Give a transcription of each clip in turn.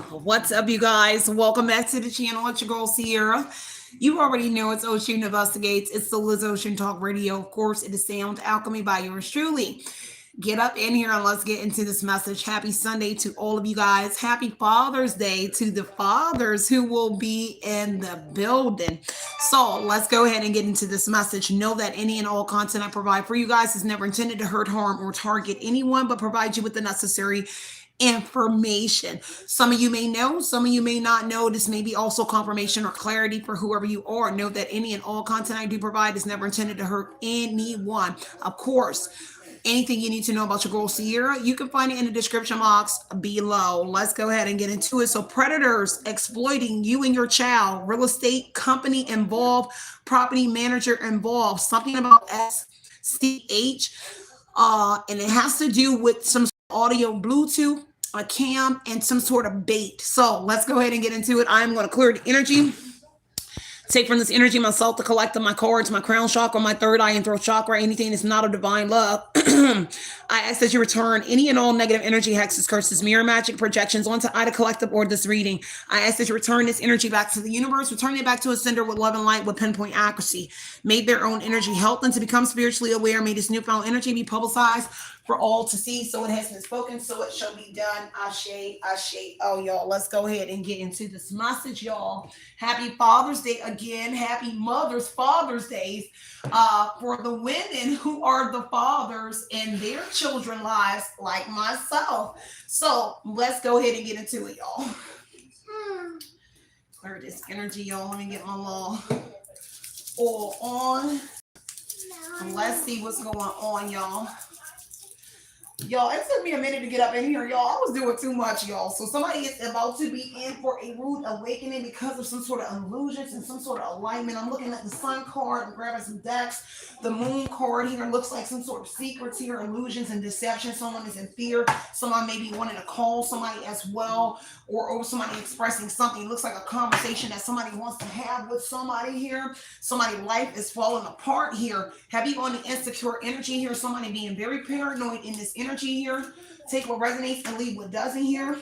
What's up, you guys? Welcome back to the channel. It's your girl, Sierra. You already know it's Oshun Investigates. It's the Liz Ocean Talk Radio. Of course, it is Sound Alchemy by yours truly. Get up in here and let's get into this message. Happy Sunday to all of you guys. Happy Father's Day to the fathers who will be in the building. So let's go ahead and get into this message. Know that any and all content I provide for you guys is never intended to hurt, harm, or target anyone, but provide you with the necessary information. Some of you may know, some of you may not know. This may be also confirmation or clarity for whoever you are. Know that any and all content I do provide is never intended to hurt anyone. Of course, anything you need to know about your girl Sierra, you can find it in the description box below. Let's go ahead and get into it. So predators exploiting you and your child, real estate company involved, property manager involved, something about SCH, and it has to do with some audio Bluetooth, a cam, and some sort of bait. So let's go ahead and get into it. I'm going to clear the energy. Take from this energy myself to collect on my cards, my crown chakra, my third eye and throat chakra, anything that's not a divine love. I ask that you return any and all negative energy, hexes, curses, mirror magic, projections onto Ida Collective or this reading. I ask that you return this energy back to the universe, return it back to a sender with love and light with pinpoint accuracy. May their own energy help them to become spiritually aware. May this newfound energy be publicized for all to see. So it has been spoken, so it shall be done. Ashe, ashe. Oh, y'all, let's go ahead and get into this message, y'all. Happy Father's Day again. Happy Father's Days for the women who are the fathers in their children's lives, like myself. So let's go ahead and get into it, y'all. Clear this energy, y'all. Let me get my little oil on. And let's see what's going on, y'all. Y'all, it took me a minute to get up in here, y'all. I was doing too much, y'all. So somebody is about to be in for a rude awakening because of some sort of illusions and some sort of alignment. I'm looking at the sun card. I'm grabbing some decks. The moon card here looks like some sort of secrets here, illusions and deception. Someone is in fear. Someone may be wanting to call somebody as well, or somebody expressing something. It looks like a conversation that somebody wants to have with somebody here. Somebody's life is falling apart here. Have you on the insecure energy here? Somebody being very paranoid in this energy here. Take what resonates and leave what doesn't here.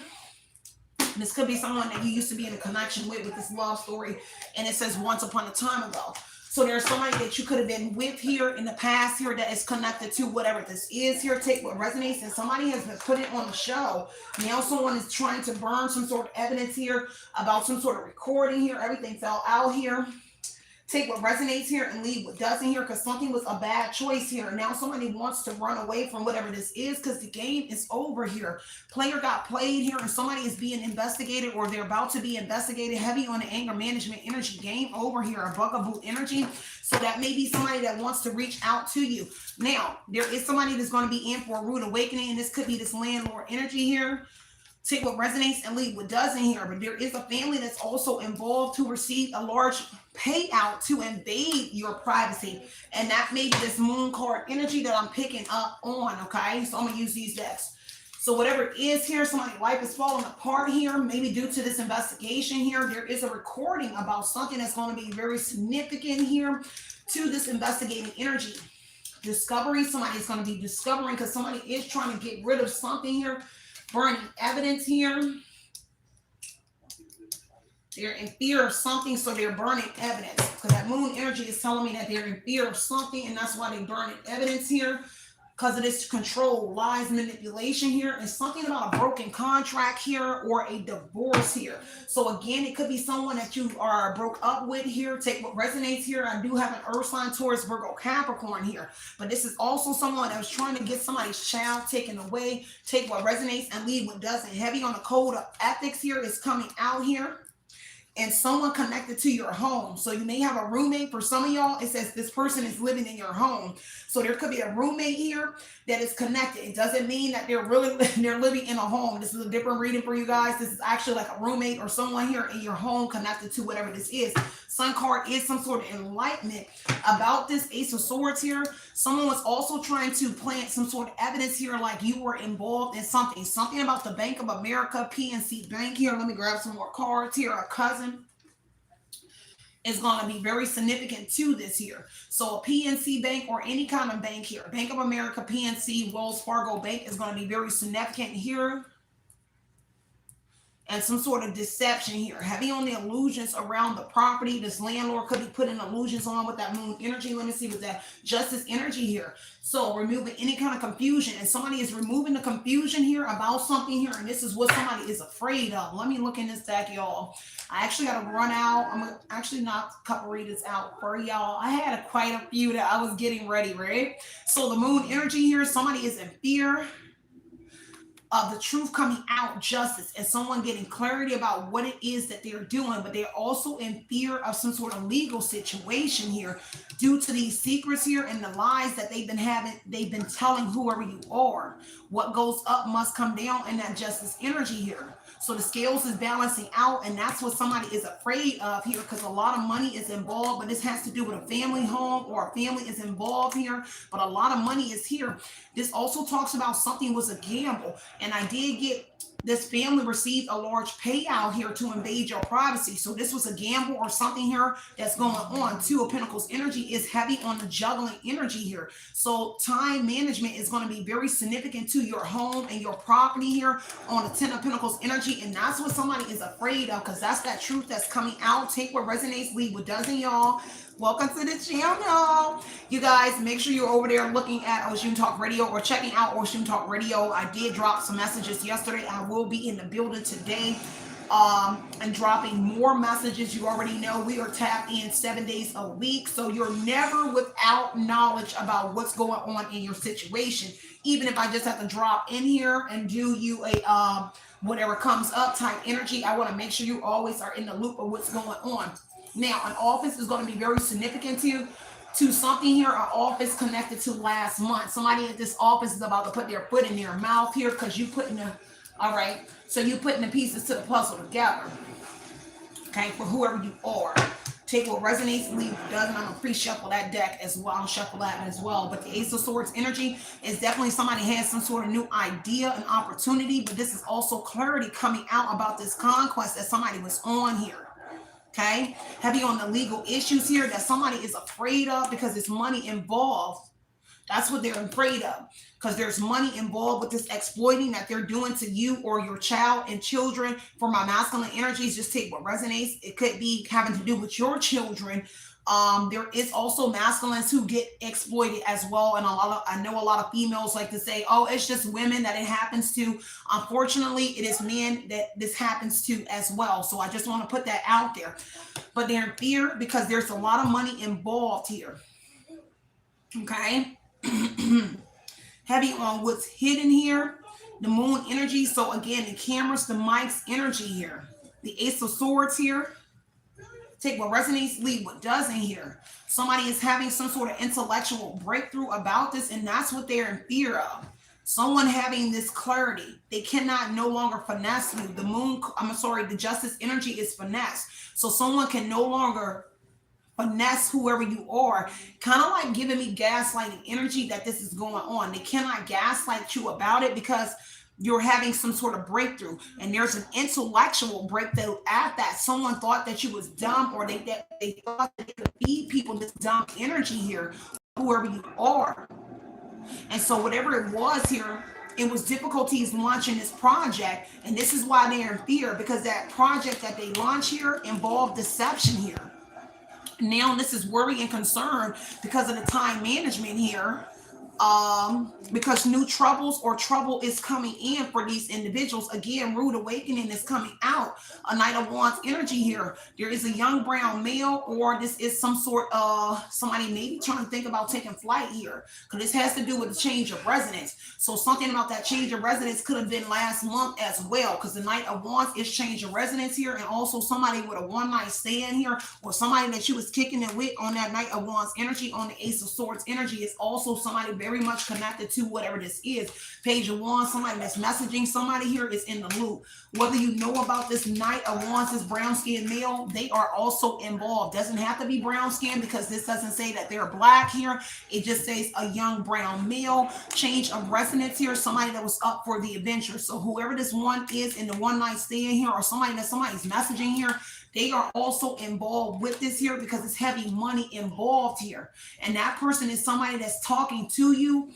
This could be someone that you used to be in a connection with this love story, and it says once upon a time ago. So there's somebody that you could have been with here in the past here that is connected to whatever this is here. Take what resonates, and somebody has been put it on the show. Now someone is trying to burn some sort of evidence here about some sort of recording here. Everything fell out here. Take what resonates here and leave what doesn't here, because something was a bad choice here. Now somebody wants to run away from whatever this is because the game is over here. Player got played here and somebody is being investigated, or they're about to be investigated. Heavy on the anger management energy. Game over here. A bugaboo energy. So that may be somebody that wants to reach out to you. Now, there is somebody that's going to be in for a rude awakening, and this could be this landlord energy here. Take what resonates and leave what doesn't here. But there is a family that's also involved to receive a large payout to invade your privacy. And that may be this moon card energy that I'm picking up on, okay? So I'm going to use these decks. So whatever it is here, somebody's life is falling apart here, maybe due to this investigation here. There is a recording about something that's going to be very significant here to this investigating energy. Discovery, somebody is going to be discovering because somebody is trying to get rid of something here. Burning evidence here. They're in fear of something, so they're burning evidence. Because that moon energy is telling me that they're in fear of something, and that's why they're burning evidence here. Because of this control, lies, manipulation here, and something about a broken contract here or a divorce here. So again, it could be someone that you are broke up with here. Take what resonates here. I do have an earth sign, Taurus, Virgo, Capricorn here. But this is also someone that was trying to get somebody's child taken away. Take what resonates and leave what doesn't. Heavy on the code of ethics here is coming out here. And someone connected to your home. So you may have a roommate. For some of y'all, it says this person is living in your home. So there could be a roommate here that is connected. It doesn't mean that they're living in a home. This is a different reading for you guys. This is actually like a roommate or someone here in your home connected to whatever this is. Sun card is some sort of enlightenment about this Ace of Swords here. Someone was also trying to plant some sort of evidence here, like you were involved in something. Something about the Bank of America, PNC Bank here. Let me grab some more cards here. A cousin is going to be very significant to this here. So a PNC Bank or any kind of bank here. Bank of America, PNC, Wells Fargo Bank is going to be very significant here. and some sort of deception here. Heavy on the illusions around the property. This landlord could be putting illusions on with that moon energy. Let me see with that justice energy here. So removing any kind of confusion, and somebody is removing the confusion here about something here, and this is what somebody is afraid of. Let me look in this deck, y'all. I actually got to run out. I'm gonna actually knock a couple readings out for y'all. I had quite a few that I was getting ready, right? So the moon energy here, somebody is in fear of the truth coming out, justice, and someone getting clarity about what it is that they're doing, but they're also in fear of some sort of legal situation here due to these secrets here and the lies that they've been telling whoever you are. What goes up must come down in that justice energy here. So the scales is balancing out, and that's what somebody is afraid of here, because a lot of money is involved, but this has to do with a family home, or a family is involved here, but a lot of money is here. This also talks about something was a gamble, and I did get this family received a large payout here to invade your privacy. So this was a gamble or something here that's going on. Two of Pentacles energy is heavy on the juggling energy here. So time management is going to be very significant to your home and your property here on the Ten of Pentacles energy. And that's what somebody is afraid of, because that's that truth that's coming out. Take what resonates, leave what doesn't, y'all. Welcome to the channel. You guys, make sure you're over there looking at Oshun Talk Radio or checking out Oshun Talk Radio. I did drop some messages yesterday. I will be in the building today and dropping more messages. You already know we are tapped in 7 days a week. So you're never without knowledge about what's going on in your situation. Even if I just have to drop in here and do you a whatever comes up type energy, I want to make sure you always are in the loop of what's going on. Now, an office is going to be very significant to something here. An office connected to last month. Somebody at this office is about to put their foot in their mouth here, because you putting the, all right, so you putting the pieces to the puzzle together. Okay, for whoever you are. Take what resonates, leave what doesn't. I'm going to pre-shuffle that deck as well. I'll shuffle that as well. But the Ace of Swords energy is definitely somebody has some sort of new idea and opportunity. But this is also clarity coming out about this conquest that somebody was on here. Okay, heavy on the legal issues here that somebody is afraid of, because there's money involved. That's what they're afraid of, because there's money involved with this exploiting that they're doing to you or your child and children. For my masculine energies, just take what resonates. It could be having to do with your children. There is also masculines who get exploited as well, and I know a lot of females like to say, oh, it's just women that it happens to. Unfortunately, it is men that this happens to as well. So I just want to put that out there. But they're in fear because there's a lot of money involved here. Okay. Heavy on what's hidden here. The moon energy. So again, the cameras, the mics energy here. The Ace of Swords here. Take what resonates, leave what doesn't here. Somebody is having some sort of intellectual breakthrough about this, and that's what they're in fear of. Someone having this clarity. They cannot no longer finesse you. The moon, the justice energy is finesse. So someone can no longer finesse whoever you are. Kind of like giving me gaslighting energy that this is going on. They cannot gaslight you about it, because you're having some sort of breakthrough, and there's an intellectual breakthrough at that. Someone thought that you was dumb, or they thought that they could feed people this dumb energy here, whoever you are. And so whatever it was here, it was difficulties launching this project, and this is why they're in fear, because that project that they launched here involved deception here. Now this is worry and concern because of the time management here. Because new troubles or trouble is coming in for these individuals. Again, rude awakening is coming out. A Knight of Wands energy here. There is a young brown male, or this is some sort of somebody maybe trying to think about taking flight here, because this has to do with the change of residence. So something about that change of residence could have been last month as well, because the Knight of Wands is change of residence here, and also somebody with a one-night stand here, or somebody that you was kicking it with on that Knight of Wands energy. On the Ace of Swords energy is also somebody very much connected to whatever this is. Page of Wands, somebody that's messaging somebody here is in the loop. Whether you know about this Knight of Wands, this brown skinned male, they are also involved. Doesn't have to be brown skin, because this doesn't say that they're black here. It just says a young brown male. Change of residence here, somebody that was up for the adventure. So whoever this one is in the one night stand here, or somebody that somebody's messaging here, they are also involved with this here, because it's heavy money involved here. And that person is somebody that's talking to you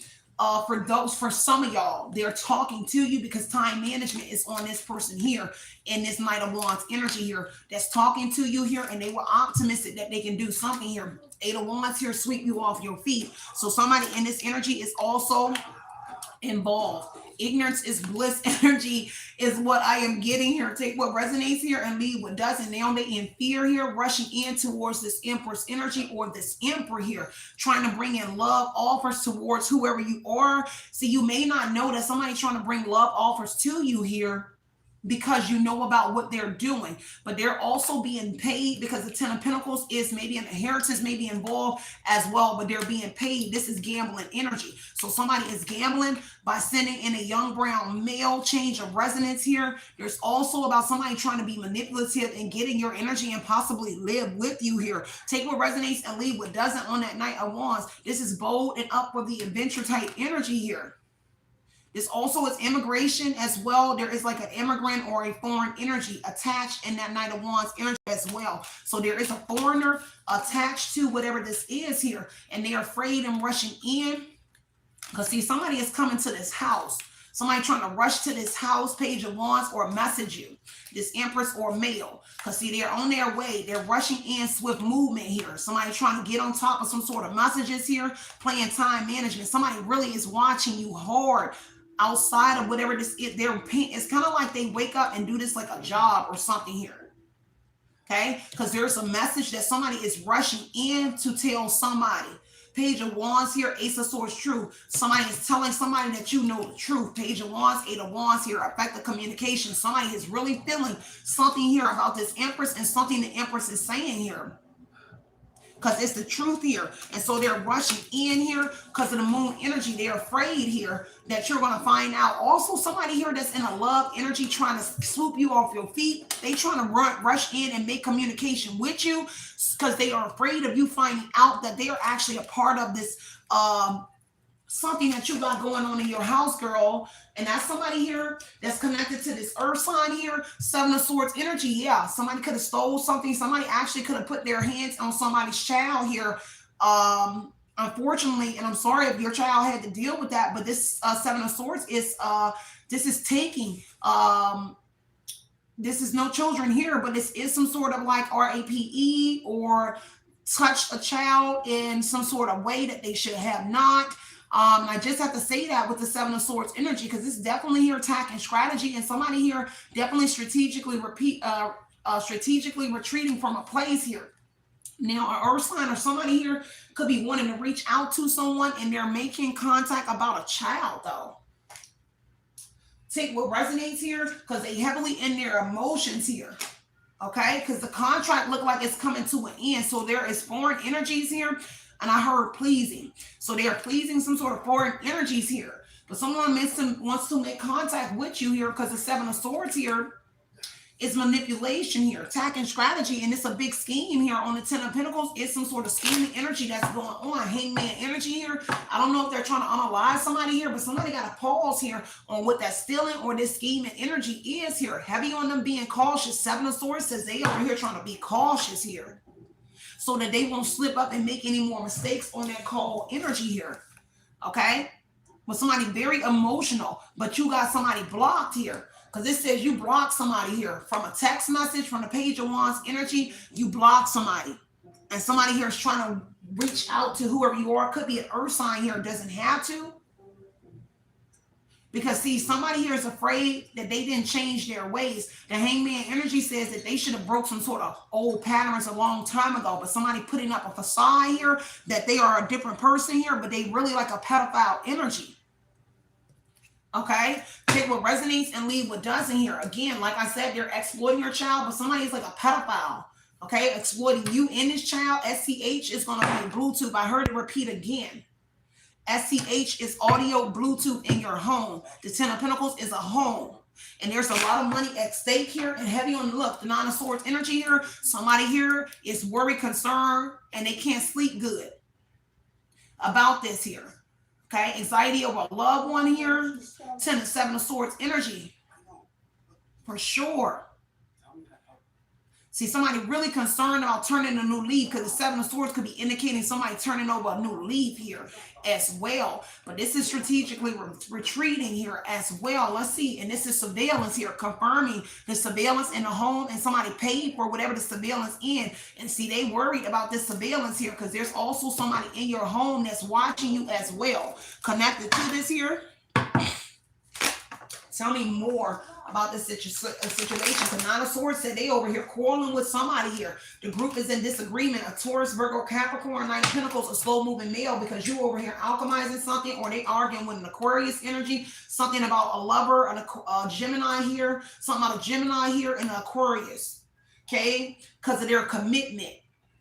for some of y'all, they're talking to you because time management is on this person here in this Knight of Wands energy here that's talking to you here, and they were optimistic that they can do something here. Eight of Wands here, sweep you off your feet. So somebody in this energy is also involved. Ignorance is bliss energy is what I am getting here. Take what resonates here and leave what doesn't. Now they in fear here, rushing in towards this Empress energy or this Emperor here, trying to bring in love offers towards whoever you are. See, you may not know that somebody's trying to bring love offers to you here because you know about what they're doing, but they're also being paid because the Ten of Pentacles is maybe an inheritance, maybe involved as well, but they're being paid. This is gambling energy. So somebody is gambling by sending in a young brown male. Change of resonance here. There's also about somebody trying to be manipulative and getting your energy and possibly live with you here. Take what resonates and leave what doesn't on that Knight of Wands. This is bold and up with the adventure type energy here. This also is immigration as well. There is like an immigrant or a foreign energy attached in that Knight of Wands energy as well. So there is a foreigner attached to whatever this is here, and they're afraid and rushing in because see, somebody is coming to this house. Somebody trying to rush to this house, Page of Wands, or message you, this Empress or male. Because see, they're on their way. They're rushing in swift movement here. Somebody trying to get on top of some sort of messages here, playing time management. Somebody really is watching you hard. Outside of whatever this is, it's kind of like they wake up and do this like a job or something here. Okay, because there's a message that somebody is rushing in to tell somebody. Page of Wands here, Ace of Swords, true. Somebody is telling somebody that you know the truth. Page of Wands, Eight of Wands here, effective communication. Somebody is really feeling something here about this Empress and something the Empress is saying here. Because it's the truth here. And so they're rushing in here because of the moon energy. They're afraid here that you're going to find out. Also, somebody here that's in a love energy trying to swoop you off your feet. They trying to rush in and make communication with you because they are afraid of you finding out that they are actually a part of this something that you got going on in your house, girl. And that's somebody here that's connected to this earth sign here, Seven of Swords energy. Yeah, somebody could have stole something. Somebody actually could have put their hands on somebody's child here. Unfortunately, and I'm sorry if your child had to deal with that, but this Seven of Swords is this is taking this is no children here, but this is some sort of like RAPE or touched a child in some sort of way that they should have not. I just have to say that with the Seven of Swords energy, because it's definitely here attacking strategy, and somebody here definitely strategically retreating from a place here. Now, an earth sign or somebody here could be wanting to reach out to someone, and they're making contact about a child, though. Take what resonates here, because they heavily in their emotions here. Okay, because the contract looked like it's coming to an end. So there is foreign energies here. And I heard pleasing. So they are pleasing some sort of foreign energies here. But someone wants to make contact with you here because the Seven of Swords here is manipulation here, attacking strategy. And it's a big scheme here on the Ten of Pentacles. It's some sort of scheming energy that's going on. Hangman energy here. I don't know if they're trying to unalive somebody here, but somebody got to pause here on what that stealing or this scheming energy is here. Heavy on them being cautious. Seven of Swords says they are here trying to be cautious here, so that they won't slip up and make any more mistakes on that call energy here, okay? With somebody very emotional, but you got somebody blocked here, because it says you block somebody here. From a text message, from the Page of Wands energy, you block somebody. And somebody here is trying to reach out to whoever you are. Could be an earth sign here, doesn't have to. Because, see, somebody here is afraid that they didn't change their ways. The Hangman energy says that they should have broke some sort of old patterns a long time ago. But somebody putting up a facade here that they are a different person here, but they really like a pedophile energy. Okay? Take what resonates and leave what doesn't here. Again, like I said, they're exploiting your child, but somebody is like a pedophile. Okay? Exploiting you and this child. SCH is going to be Bluetooth. I heard it repeat again. SCH is audio Bluetooth in your home. The Ten of Pentacles is a home. And there's a lot of money at stake here, and heavy on the look. The Nine of Swords energy here. Somebody here is worried, concerned, and they can't sleep good about this here. Okay, anxiety over a loved one here. 10 and 7 of Swords energy. For sure. See, somebody really concerned about turning a new leaf, because the Seven of Swords could be indicating somebody turning over a new leaf here as well. But this is strategically retreating here as well. Let's see. And this is surveillance here, confirming the surveillance in the home, and somebody paid for whatever the surveillance in. And see, they worried about this surveillance here because there's also somebody in your home that's watching you as well. Connected to this here. Tell me more about this situation. The Nine of Swords said they over here quarreling with somebody here. The group is in disagreement. A Taurus, Virgo, Capricorn, Nine of Pentacles, a slow-moving male, because you over here alchemizing something, or they arguing with an Aquarius energy, something about a lover, a Gemini here, something about a Gemini here, and an Aquarius, okay? Because of their commitment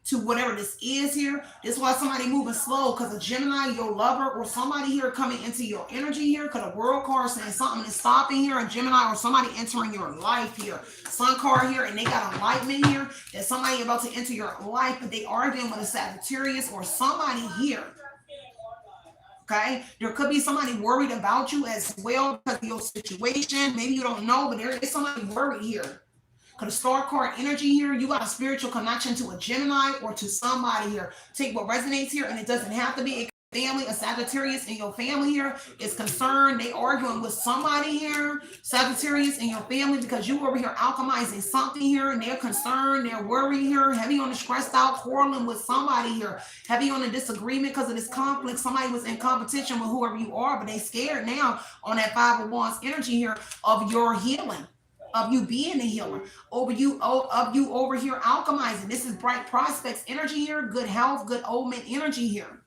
to whatever this is here. This is why somebody moving slow, because a Gemini, your lover, or somebody here coming into your energy here, because a World card saying something is stopping here, a Gemini or somebody entering your life here. Sun card here, and they got enlightenment here, that somebody about to enter your life, but they arguing with a Sagittarius or somebody here. Okay, there could be somebody worried about you as well because of your situation. Maybe you don't know, but there is somebody worried here. Because the star card energy here, you got a spiritual connection to a Gemini or to somebody here. Take what resonates here, and it doesn't have to be a family. A Sagittarius in your family here is concerned. They arguing with somebody here, Sagittarius in your family, because you over here alchemizing something here, and they're concerned, they're worried here, heavy on the stressed out, quarreling with somebody here, heavy on the disagreement because of this conflict. Somebody was in competition with whoever you are, but they scared now on that Five of Wands energy here of your healing, of you being a healer, of you over here alchemizing. This is bright prospects energy here, good health, good omen energy here.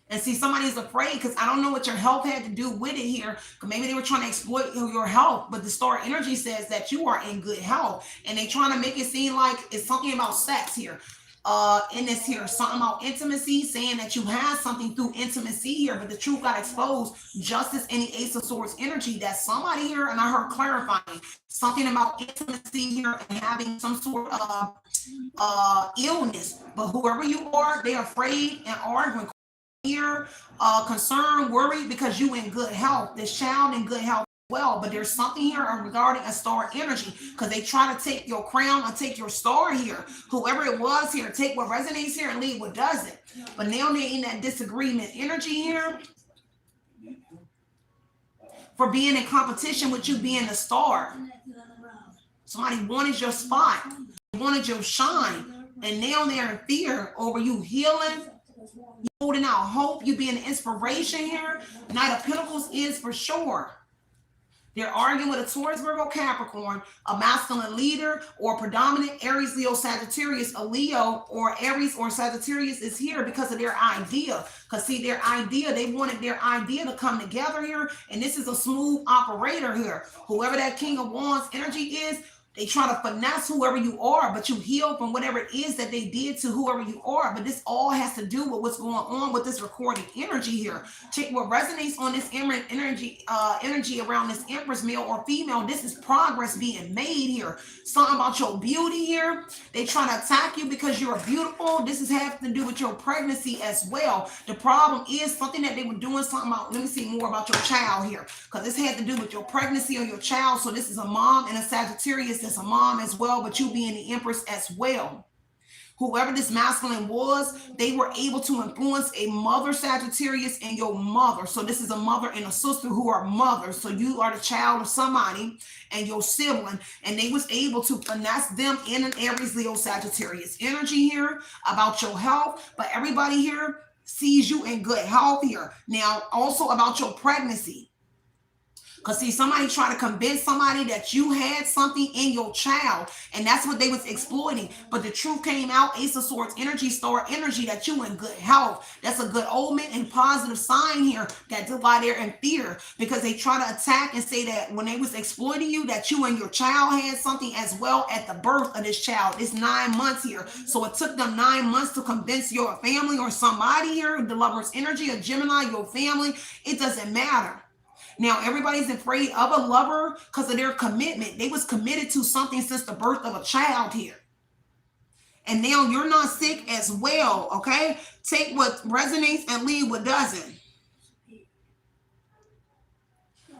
And see, somebody's afraid because I don't know what your health had to do with it here. Maybe they were trying to exploit your health, but the star energy says that you are in good health, and they trying to make it seem like it's something about sex here. In this here, something about intimacy, saying that you had something through intimacy here, but the truth got exposed. Justice in the Ace of Swords energy, that somebody here, and I heard clarifying something about intimacy here and having some sort of illness. But whoever you are, they're afraid and arguing here, concerned, worried, because you in good health. This child in good health well, but there's something here regarding a star energy, because they try to take your crown or take your star here. Whoever it was here, take what resonates here and leave what doesn't. But now they're in that disagreement energy here for being in competition with you being the star. Somebody wanted your spot, wanted your shine, and now they're in fear over you healing, holding out hope, you being an inspiration here. Knight of Pentacles is for sure. They're arguing with a Taurus, Virgo, Capricorn, a masculine leader, or predominant Aries, Leo, Sagittarius. A Leo or Aries or Sagittarius is here because of their idea. Because see, their idea, they wanted their idea to come together here. And this is a smooth operator here. Whoever that King of Wands energy is, they try to finesse whoever you are, but you heal from whatever it is that they did to whoever you are. But this all has to do with what's going on with this recorded energy here. Check what resonates on this energy around this Empress, male or female. This is progress being made here. Something about your beauty here. They trying to attack you because you're beautiful. This is having to do with your pregnancy as well. The problem is something that they were doing something about. Let me see more about your child here, because this had to do with your pregnancy or your child. So this is a mom and a Sagittarius. That's a mom as well, but you being the Empress as well. Whoever this masculine was, they were able to influence a mother Sagittarius and your mother. So this is a mother and a sister who are mothers. So you are the child of somebody and your sibling, and they was able to finesse them in an Aries, Leo, Sagittarius energy here about your health. But everybody here sees you in good health here. Now, also about your pregnancy. Because see, somebody trying to convince somebody that you had something in your child, and that's what they was exploiting. But the truth came out, Ace of Swords energy, star energy, that you in good health. That's a good omen and positive sign here. That's why they're in fear, because they try to attack and say that when they was exploiting you, that you and your child had something as well at the birth of this child. It's 9 months here. So it took them 9 months to convince your family or somebody here, the Lover's energy, a Gemini, your family. It doesn't matter. Now, everybody's afraid of a lover because of their commitment. They was committed to something since the birth of a child here. And now you're not sick as well, okay? Take what resonates and leave what doesn't.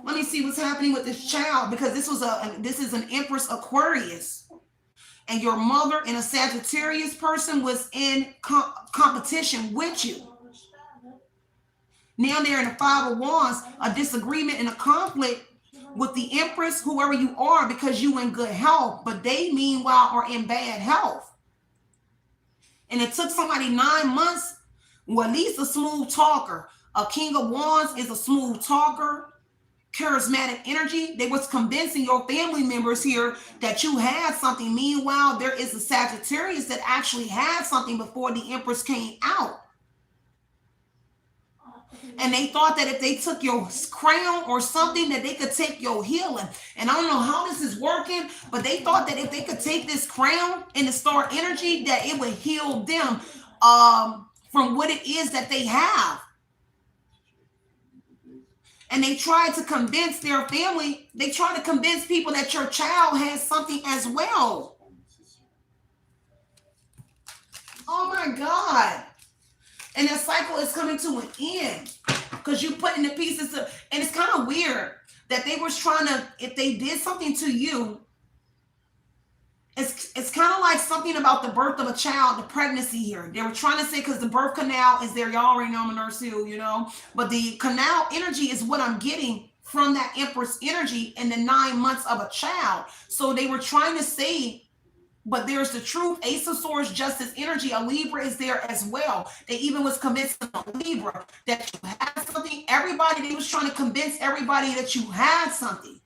Let me see what's happening with this child, because this is an Empress Aquarius. and your mother and a Sagittarius person was in competition with you. Now they're in the Five of Wands, a disagreement and a conflict with the Empress, whoever you are, because you in good health, but they meanwhile are in bad health. And it took somebody 9 months, well, at least a smooth talker. A King of Wands is a smooth talker, charismatic energy. They was convincing your family members here that you had something. Meanwhile, there is a Sagittarius that actually had something before the Empress came out. And they thought that if they took your crown or something, that they could take your healing. And I don't know how this is working, but they thought that if they could take this crown and the star energy, that it would heal them from what it is that they have. And they tried to convince their family, they tried to convince people that your child has something as well. Oh my God. And that cycle is coming to an end because you put in the pieces of, and it's kind of weird that they was trying to, if they did something to you, it's kind of like something about the birth of a child, the pregnancy here. They were trying to say, because the birth canal is there. Y'all already know I'm a nurse too, you know, but the canal energy is what I'm getting from that Empress energy in the 9 months of a child. So they were trying to say, but there's the truth. Ace of Swords, justice energy. A Libra is there as well. They even was convincing a Libra that you had something. Everybody, they was trying to convince everybody that you had something.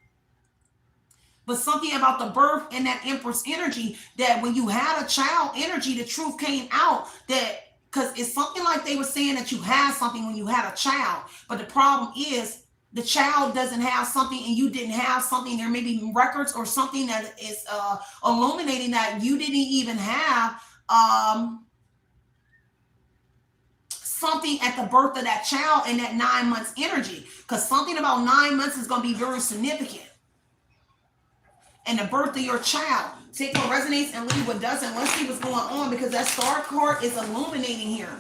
But something about the birth and that Empress energy, that when you had a child energy, the truth came out. That because it's something like they were saying that you had something when you had a child. But the problem is, the child doesn't have something and you didn't have something. There may be records or something that is illuminating that you didn't even have something at the birth of that child in that 9 months energy. Because something about 9 months is going to be very significant. And the birth of your child. Take what resonates and leave what doesn't. Let's see what's going on, because that star card is illuminating here.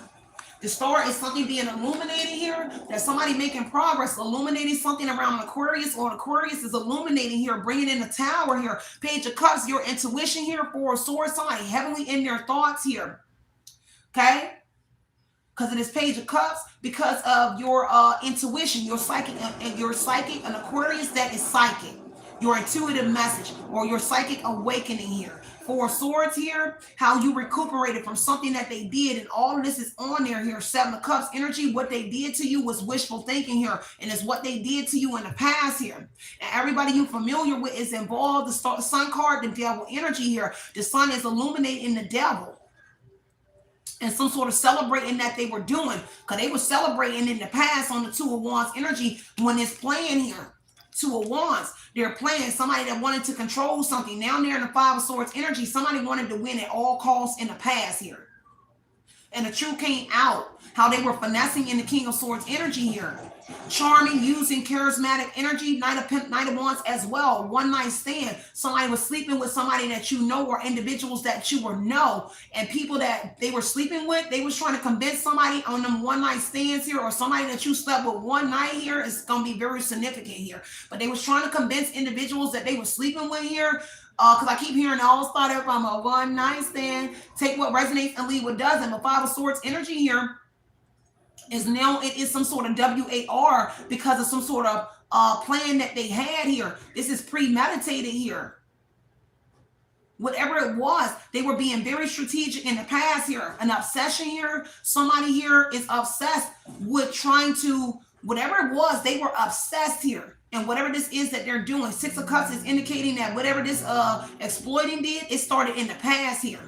The star is something being illuminated here. There's somebody making progress, illuminating something around Aquarius, or Aquarius is illuminating here, bringing in the Tower here. Page of Cups, your intuition here. Four of Swords, somebody heavily in their thoughts here. Okay? Because it is Page of Cups, because of your intuition, your psychic, an Aquarius that is psychic. Your intuitive message or your psychic awakening here. Four of Swords here, how you recuperated from something that they did, and all of this is on there here. Seven of Cups energy, what they did to you was wishful thinking here, and it's what they did to you in the past here. And everybody you familiar with is involved. The Sun card, the devil energy here. The Sun is illuminating the devil. And some sort of celebrating that they were doing, because they were celebrating in the past on the Two of Wands energy when it's playing here. Two of Wands, they're playing somebody that wanted to control something. Now they're in the Five of Swords energy. Somebody wanted to win at all costs in the past here. And the truth came out, how they were finessing in the King of Swords energy here. Charming, using charismatic energy, Knight of Wands as well. One night stand. Somebody was sleeping with somebody that you know, or individuals that you were know. And people that they were sleeping with, they was trying to convince somebody on them one night stands here, or somebody that you slept with one night here is going to be very significant here. But they was trying to convince individuals that they were sleeping with here. Because I keep hearing all started from a one night stand. Take what resonates and leave what doesn't. The Five of Swords energy here is now, it is some sort of WAR because of some sort of plan that they had here. This is premeditated here. Whatever it was, they were being very strategic in the past here. An obsession here. Somebody here is obsessed with trying to, whatever it was, they were obsessed here. And whatever this is that they're doing, Six of Cups is indicating that whatever this exploiting did, it started in the past here.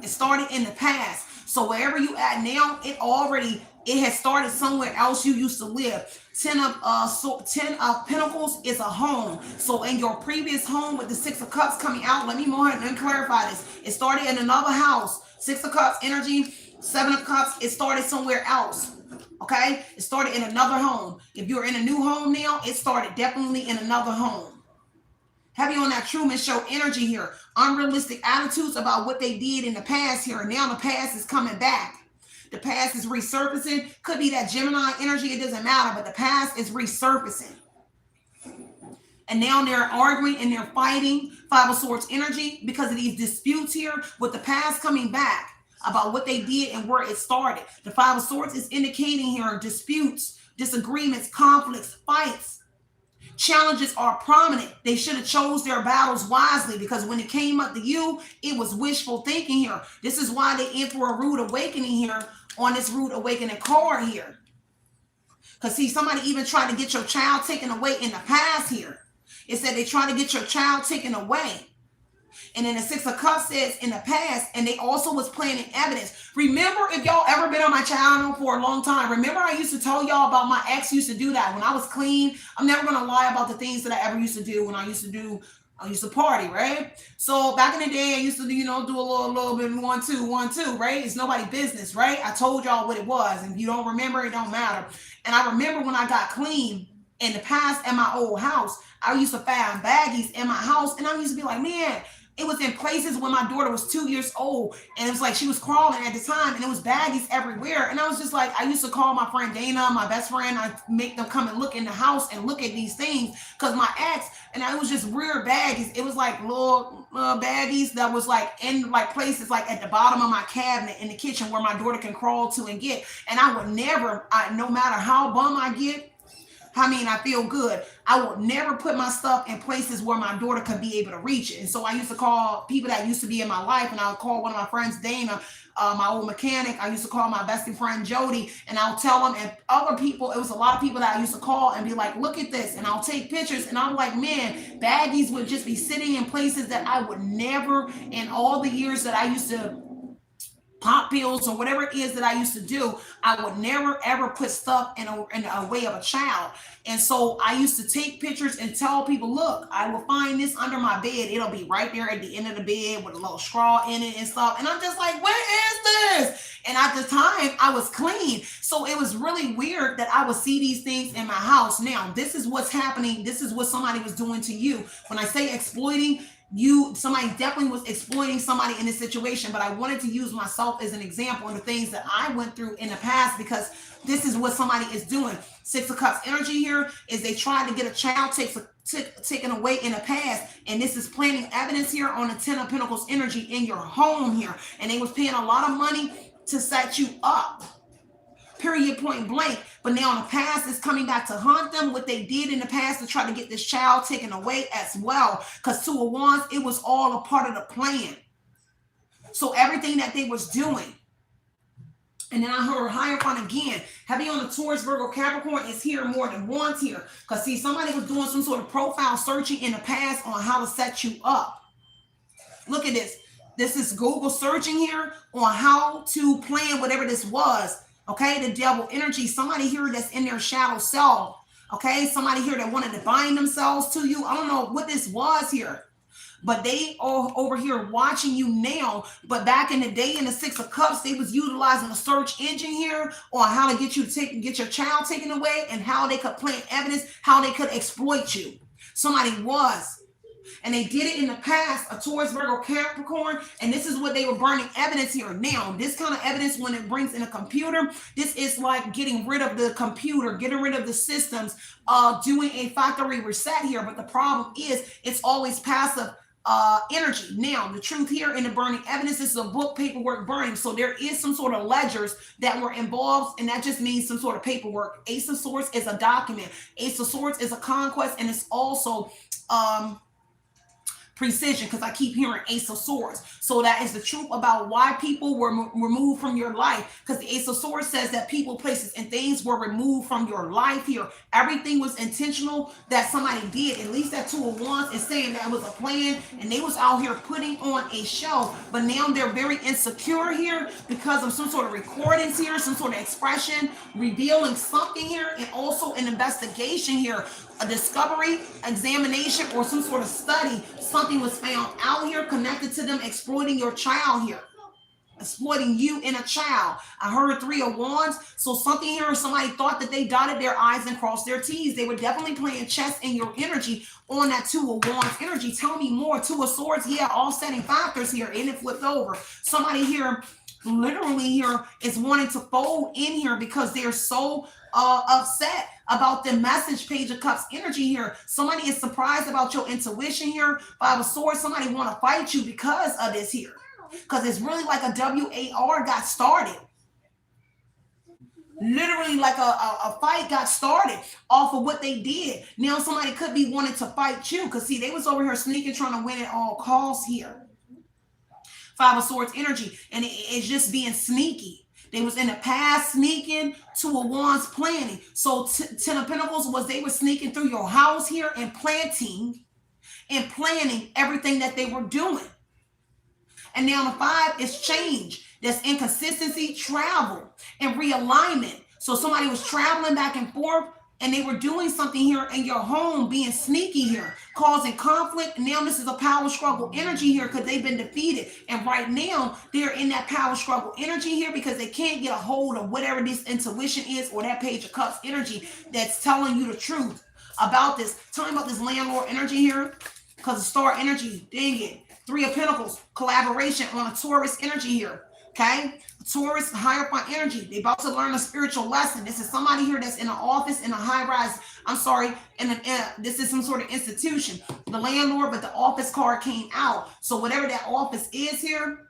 It started in the past. So wherever you at now, it has started somewhere else you used to live. 10 of Pentacles is a home. So in your previous home with the Six of Cups coming out, let me clarify this. It started in another house. Six of Cups energy, Seven of Cups, it started somewhere else. Okay? It started in another home. If you're in a new home now, it started definitely in another home. Heavy on that Truman Show energy here. Unrealistic attitudes about what they did in the past here. And now the past is coming back. The past is resurfacing. Could be that Gemini energy. It doesn't matter. But the past is resurfacing. And now they're arguing and they're fighting. Five of Swords energy because of these disputes here with the past coming back about what they did and where it started. The Five of Swords is indicating here disputes, disagreements, conflicts, fights. Challenges are prominent. They should have chose their battles wisely because when it came up to you, it was wishful thinking here. This is why they in for a rude awakening here on this rude awakening card here. Because see, somebody even tried to get your child taken away in the past here. It said they tried to get your child taken away. And then the Six of Cups says in the past, and they also was planning evidence. Remember, if y'all ever been on my channel for a long time, remember I used to tell y'all about my ex used to do that when I was clean. I'm never going to lie about the things that I ever used to do when I used to party, right? So back in the day, I used to, do a little bit 1, 2, 1, 2, right? It's nobody's business, right? I told y'all what it was. And if you don't remember, it don't matter. And I remember when I got clean in the past at my old house, I used to find baggies in my house. And I used to be like, man, it was in places when my daughter was 2 years old. And it was like she was crawling at the time. And it was baggies everywhere. And I was just like, I used to call my friend Dana, my best friend. I make them come and look in the house and look at these things. Because my ex, and it was just weird baggies. It was like little baggies that was like in like places like at the bottom of my cabinet in the kitchen where my daughter can crawl to and get. And I would never, no matter how bum I get, I feel good, I would never put my stuff in places where my daughter could be able to reach it. And so I used to call people that used to be in my life, and I would call one of my friends, Dana, my old mechanic. I used to call my bestie friend, Jody, and I'll tell them, and other people, it was a lot of people that I used to call and be like, look at this. And I'll take pictures, and I'm like, man, baggies would just be sitting in places that I would never, in all the years that I used to pop pills or whatever it is that I used to do, I would never ever put stuff in a way of a child. And so I used to take pictures and tell people, look, I will find this under my bed. It'll be right there at the end of the bed with a little straw in it and stuff. And I'm just like, where is this? And at the time I was clean. So it was really weird that I would see these things in my house. Now, this is what's happening. This is what somebody was doing to you. When I say exploiting, somebody definitely was exploiting somebody in this situation, but I wanted to use myself as an example of the things that I went through in the past, because this is what somebody is doing. Six of Cups energy here is they tried to get a child taken away in the past, and this is planting evidence here on the Ten of Pentacles energy in your home here, and they was paying a lot of money to set you up. Period, point blank. But now in the past, it's coming back to haunt them, what they did in the past to try to get this child taken away as well. Because Two of Wands, it was all a part of the plan. So everything that they was doing. And then I heard Hierophant again. Heavy on the Taurus, Virgo, Capricorn is here more than once here. Because see, somebody was doing some sort of profile searching in the past on how to set you up. Look at this. This is Google searching here on how to plan whatever this was. Okay, the devil energy, somebody here that's in their shadow self. Okay, somebody here that wanted to bind themselves to you. I don't know what this was here, but they are over here watching you now. But back in the day in the Six of Cups, they was utilizing a search engine here on how to get your child taken away, and how they could plant evidence, how they could exploit you. Somebody was. And they did it in the past, a Taurus, Virgo, Capricorn, and this is what they were burning evidence here. Now, this kind of evidence, when it brings in a computer, this is like getting rid of the computer, getting rid of the systems, doing a factory reset here. But the problem is it's always passive energy. Now, the truth here in the burning evidence is a book paperwork burning. So there is some sort of ledgers that were involved, and that just means some sort of paperwork. Ace of Swords is a document. Ace of Swords is a conquest, and it's also precision, because I keep hearing Ace of Swords. So that is the truth about why people were removed from your life, because the Ace of Swords says that people, places, and things were removed from your life here. Everything was intentional that somebody did. At least that Two of Wands is saying that it was a plan, and they was out here putting on a show. But now they're very insecure here because of some sort of recordings here, some sort of expression, revealing something here, and also an investigation here, a discovery, examination, or some sort of study. Something was found out here connected to them exploiting your child here, exploiting you and a child. I heard Three of Wands. So something here, somebody thought that they dotted their I's and crossed their T's. They were definitely playing chess in your energy on that Two of Wands energy. Tell me more. Two of Swords, yeah, offsetting factors here, and it flipped over. Somebody here literally here is wanting to fold in here because they're so upset about the message. Page of Cups energy here. Somebody is surprised about your intuition here. Five of Swords, somebody want to fight you because of this here. Because it's really like a WAR got started. Literally like a fight got started off of what they did. Now somebody could be wanting to fight you because see, they was over here sneaking, trying to win at all costs here. Five of Swords energy, and it's just being sneaky. They was in the past sneaking. Two of Wands planning. So Ten of Pentacles was they were sneaking through your house here and planting and planning everything that they were doing. And now the five is change. There's inconsistency, travel, and realignment. So somebody was traveling back and forth and they were doing something here in your home, being sneaky here, causing conflict. Now this is a power struggle energy here because they've been defeated. And right now they're in that power struggle energy here because they can't get a hold of whatever this intuition is or that Page of Cups energy that's telling you the truth about this. Talking about this landlord energy here because the star energy, dang it. Three of Pentacles, collaboration on a Taurus energy here. Okay, Taurus, Hierophant energy. They about to learn a spiritual lesson. This is somebody here that's in an office, in a high rise. I'm sorry, this is some sort of institution. The landlord, but the office card came out. So whatever that office is here,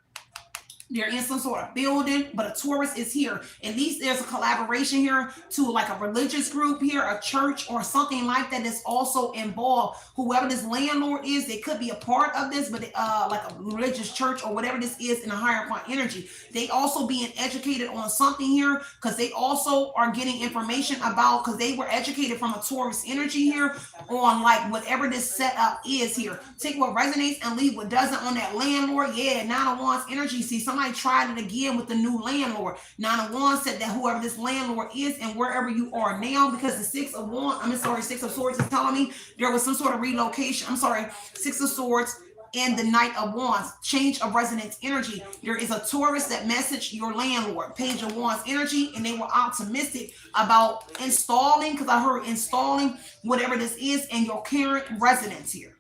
they're in some sort of building, but a Taurus is here. At least there's a collaboration here to like a religious group here, a church or something like that that's also involved. Whoever this landlord is, they could be a part of this, but like a religious church or whatever this is in a Hierophant energy. They also being educated on something here because they also are getting information about, because they were educated from a Taurus energy here on like whatever this setup is here. Take what resonates and leave what doesn't on that landlord. Yeah, Nine of Wands energy. See, somebody tried it again with the new landlord. Nine of Wands said that whoever this landlord is and wherever you are now, because the Six of Swords is telling me there was some sort of relocation. I'm sorry, Six of Swords and the Knight of Wands, change of resonance energy. There is a Taurus that messaged your landlord, Page of Wands energy, and they were optimistic about installing, because I heard installing whatever this is in your current residence here.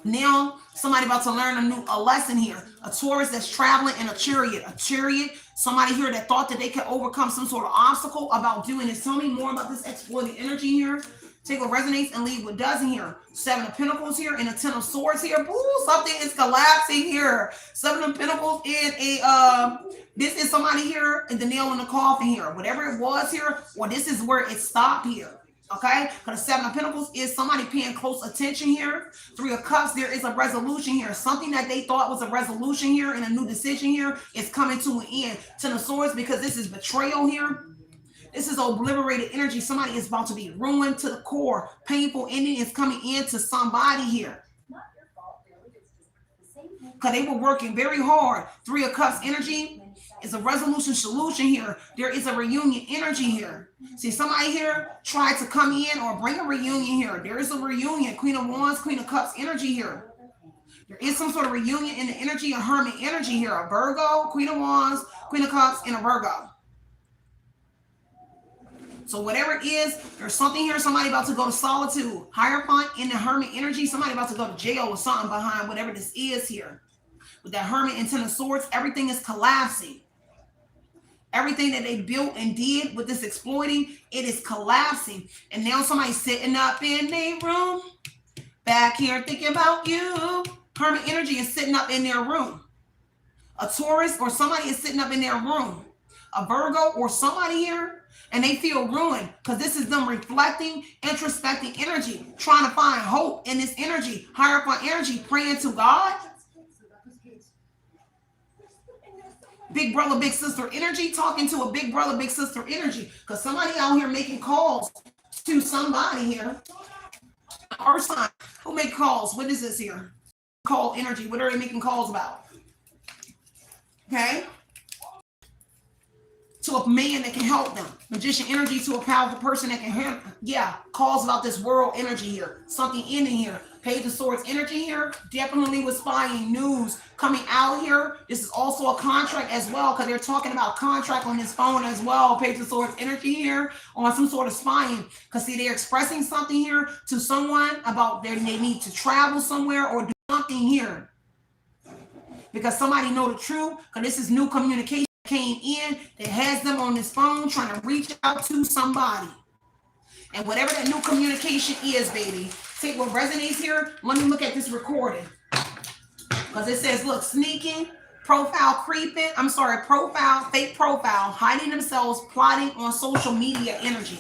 Now, somebody about to learn a lesson here. A Taurus that's traveling in a chariot. A chariot, somebody here that thought that they could overcome some sort of obstacle about doing this. Tell me more about this exploiting energy here. Take what resonates and leave what doesn't here. Seven of Pentacles here and a Ten of Swords here. Ooh, something is collapsing here. Seven of Pentacles in a, this is somebody here in the nail in the coffin here. Whatever it was here, or this is where it stopped here. Okay, because the Seven of Pentacles is somebody paying close attention here. Three of Cups, there is a resolution here. Something that they thought was a resolution here and a new decision here is coming to an end. Ten of Swords, because this is betrayal here. This is obliterated energy. Somebody is about to be ruined to the core. Painful ending is coming into somebody here. Because they were working very hard. Three of Cups energy is a resolution solution here. There is a reunion energy here. See, somebody here tried to come in or bring a reunion here. There is a reunion. Queen of Wands, Queen of Cups energy here. There is some sort of reunion in the energy, a Hermit energy here. A Virgo, Queen of Wands, Queen of Cups, and a Virgo. So whatever it is, there's something here, somebody about to go to solitude. Hierophant in the Hermit energy, somebody about to go to jail or something behind whatever this is here. With that Hermit and Ten of Swords, everything is collapsing. Everything that they built and did with this exploiting, it is collapsing. And now somebody's sitting up in their room, back here thinking about you. Hermit energy is sitting up in their room. A Taurus or somebody is sitting up in their room. A Virgo or somebody here, and they feel ruined because this is them reflecting, introspecting energy, trying to find hope in this energy. Hierophant energy, praying to God. Big brother, big sister energy, talking to a big brother, big sister energy. Because somebody out here making calls to somebody here. Our sign, who make calls? What is this here? Call energy. What are they making calls about? Okay. To a man that can help them. Magician energy to a powerful person that can help. Yeah, calls about this world energy here. Something in here. Page of Swords energy here. Definitely was spying news coming out here. This is also a contract as well, because they're talking about contract on his phone as well. Page of Swords energy here on some sort of spying. Because see, they're expressing something here to someone about they need to travel somewhere or do something here. because somebody know the truth, because this is new communication came in that has them on this phone trying to reach out to somebody. And whatever that new communication is, baby, take what resonates here. Let me look at this recording. Because it says, look, sneaking, profile creeping, fake profile, hiding themselves, plotting on social media energy.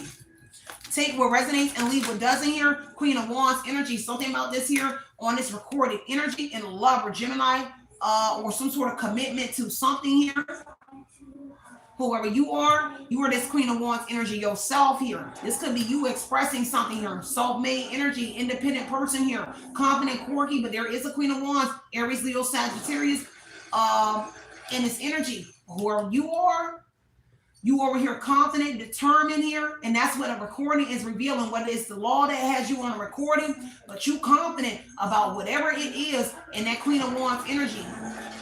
Take what resonates and leave what doesn't here. Queen of Wands energy, something about this here on this recorded energy in love or Gemini, or some sort of commitment to something here. Whoever you are this Queen of Wands energy yourself here. This could be you expressing something here. Self-made energy, independent person here. Confident, quirky, but there is a Queen of Wands, Aries, Leo, Sagittarius, in this energy. Whoever you are, you over here confident, determined here, and that's what a recording is revealing, whether it's the law that has you on a recording, but you confident about whatever it is in that Queen of Wands energy.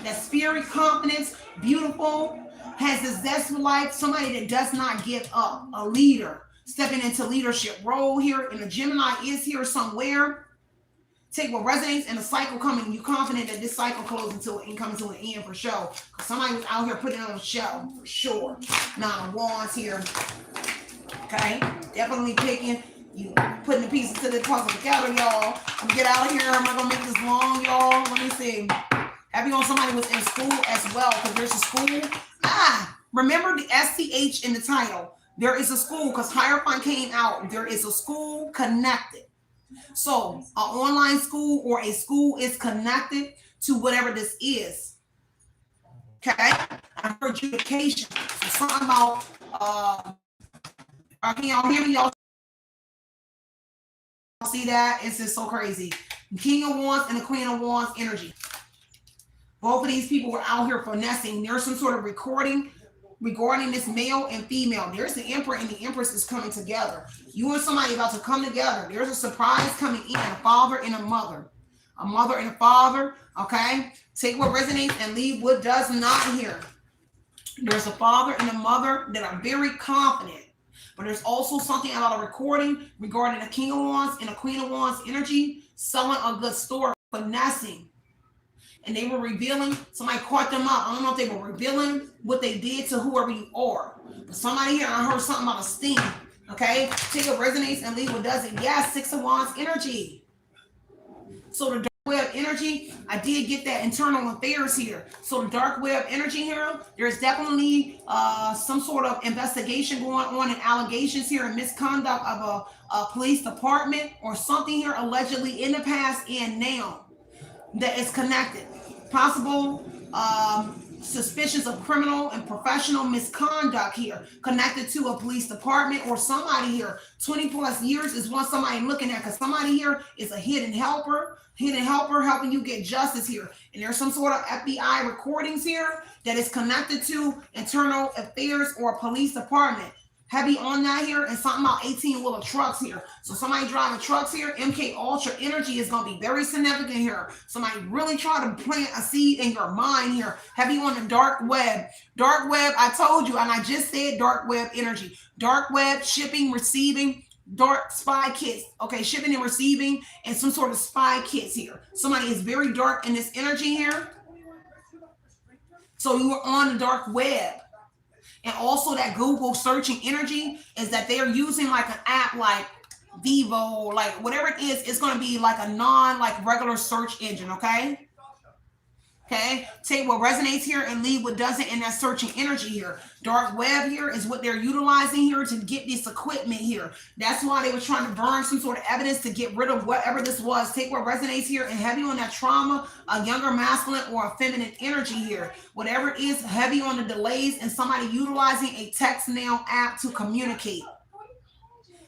That spirit confidence, beautiful, has a zest for life, somebody that does not give up, a leader, stepping into leadership role here, and the Gemini is here somewhere. Take what resonates and the cycle coming. You confident that this cycle closes until it comes to an end for sure. Because somebody was out here putting on a show for sure. Nine of Wands here. Okay, definitely picking. You putting the pieces to the puzzle together, y'all. I'm gonna get out of here. I'm not gonna make this long, y'all. Let me see. Happy on somebody was in school as well, because there's a school. Remember the SCH in the title. There is a school, because Hierophant came out. There is a school connected. So an online school or a school is connected to whatever this is. Okay? I heard education. So something about can y'all hear me? Y'all see that? It's just so crazy. King of Wands and the Queen of Wands energy. Both of these people were out here finessing. There's some sort of recording regarding this male and female. There's the Emperor and the Empress is coming together. You and somebody about to come together. There's a surprise coming in, a father and a mother and a father. Okay, take what resonates and leave what does not here. There's a father and a mother that are very confident, but there's also something about a recording regarding the King of Wands and the Queen of Wands energy, selling a good story, finessing. And they were revealing, somebody caught them up. I don't know if they were revealing what they did to whoever you are. But somebody here, I heard something about a sting. Okay? Take what resonates and leave what doesn't. Yes, Six of Wands energy. So the dark web energy, I did get that internal affairs here. So the dark web energy here, there's definitely some sort of investigation going on and allegations here and misconduct of a police department or something here allegedly in the past and now that is connected. Possible suspicions of criminal and professional misconduct here connected to a police department or somebody here. 20 plus years is what somebody looking at, because somebody here is a hidden helper helping you get justice here. And there's some sort of FBI recordings here that is connected to internal affairs or police department. Heavy on that here, and something about 18-wheeler trucks here. So somebody driving trucks here, MK Ultra energy is going to be very significant here. Somebody really try to plant a seed in your mind here. Heavy on the dark web. Dark web, I told you, and I just said dark web energy. Dark web, shipping, receiving, dark spy kits. Okay, shipping and receiving, and some sort of spy kits here. Somebody is very dark in this energy here. So you are on the dark web. And also that Google searching energy is that they're using like an app like Vivo, like whatever it is, it's going to be like a like regular search engine, okay? Okay, take what resonates here and leave what doesn't in that searching energy here. Dark web here is what they're utilizing here to get this equipment here. That's why they were trying to burn some sort of evidence to get rid of whatever this was. Take what resonates here and heavy on that trauma, a younger masculine or a feminine energy here. Whatever it is, heavy on the delays and somebody utilizing a text now app to communicate.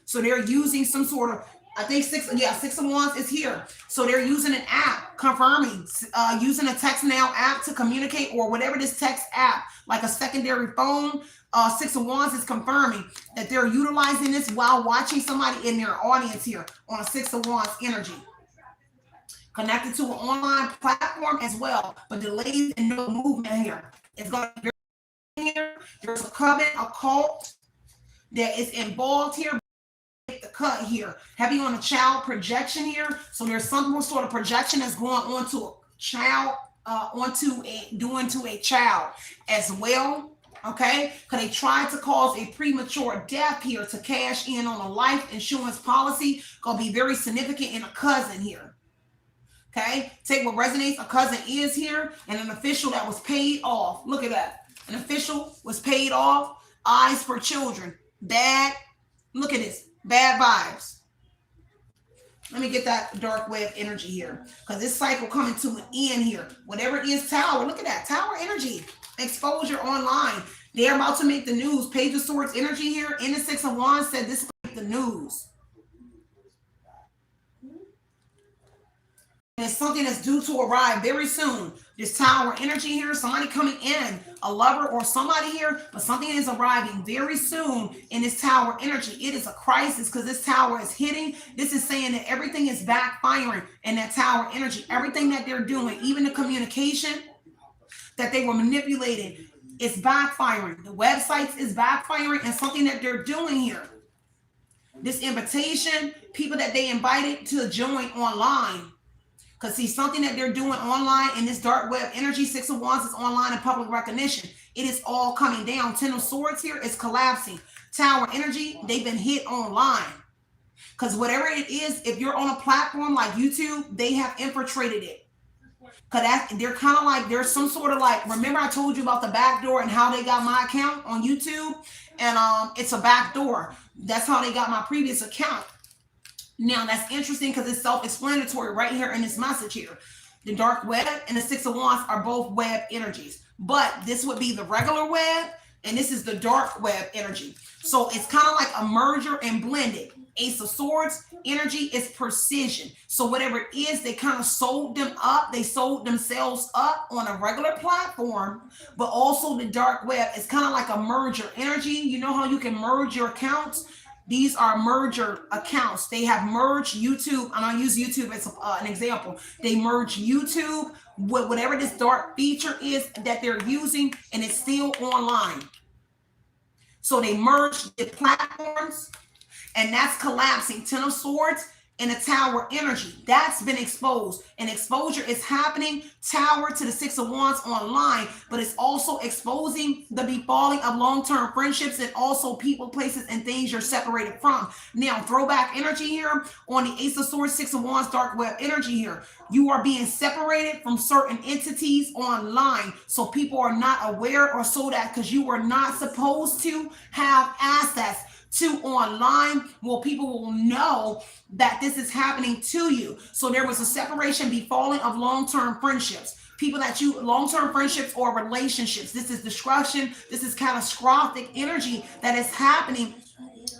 So they're using some sort of, I think Six of Wands is here. So they're using an app confirming, using a text now app to communicate or whatever this text app, like a secondary phone. Six of Wands is confirming that they're utilizing this while watching somebody in their audience here on a Six of Wands energy. Connected to an online platform as well, but delays and no movement here. It's going to be here. There's a coven, a cult that is involved here. The cut here, heavy on a child projection here. So there's some more sort of projection that's going on to a child onto a child as well. Okay, because they tried to cause a premature death here to cash in on a life insurance policy. Gonna be very significant in a cousin here. Okay, take what resonates. A cousin is here, and an official that was paid off. Look at that. An official was paid off. Eyes for children. Bad. Look at this. Bad vibes. Let me get that dark web energy here, because this cycle coming to an end here. Whatever it is, tower. Look at that. Tower energy. Exposure online. They're about to make the news. Page of Swords energy here. In the Six of Wands said this is going to make the news. And it's something that's due to arrive very soon. This tower energy here, somebody coming in, a lover or somebody here, but something is arriving very soon in this tower energy. It is a crisis because this tower is hitting. This is saying that everything is backfiring in that tower energy. Everything that they're doing, even the communication that they were manipulating, is backfiring. The websites is backfiring, and something that they're doing here. This invitation, people that they invited to join online. Because see, something that they're doing online in this dark web energy, Six of Wands is online and public recognition. It is all coming down. Ten of Swords here is collapsing. Tower energy, they've been hit online. Because whatever it is, if you're on a platform like YouTube, they have infiltrated it. Because they're kind of like, there's some sort of like, remember I told you about the back door and how they got my account on YouTube? And it's a back door. That's how they got my previous account. Now, that's interesting because it's self-explanatory right here in this message here. The dark web and the Six of Wands are both web energies. But this would be the regular web, and this is the dark web energy. So it's kind of like a merger and blended. Ace of Swords energy is precision. So whatever it is, they kind of sold them up. They sold themselves up on a regular platform, but also the dark web is kind of like a merger energy. You know how you can merge your accounts? These are merger accounts. They have merged YouTube, and I'll use YouTube as an example. They merge YouTube with whatever this dark feature is that they're using, and it's still online. So they merged the platforms, and that's collapsing. Ten of Swords and a tower energy. That's been exposed. And exposure is happening. Tower to the Six of Wands online, but it's also exposing the befalling of long-term friendships and also people, places, and things you're separated from. Now, throwback energy here on the Ace of Swords, Six of Wands, dark web energy here. You are being separated from certain entities online. So people are not aware or so that because you were not supposed to have access to online, well, people will know that this is happening to you. So there was a separation befalling of long-term friendships. People that you, long-term friendships or relationships. This is destruction. This is catastrophic energy that is happening.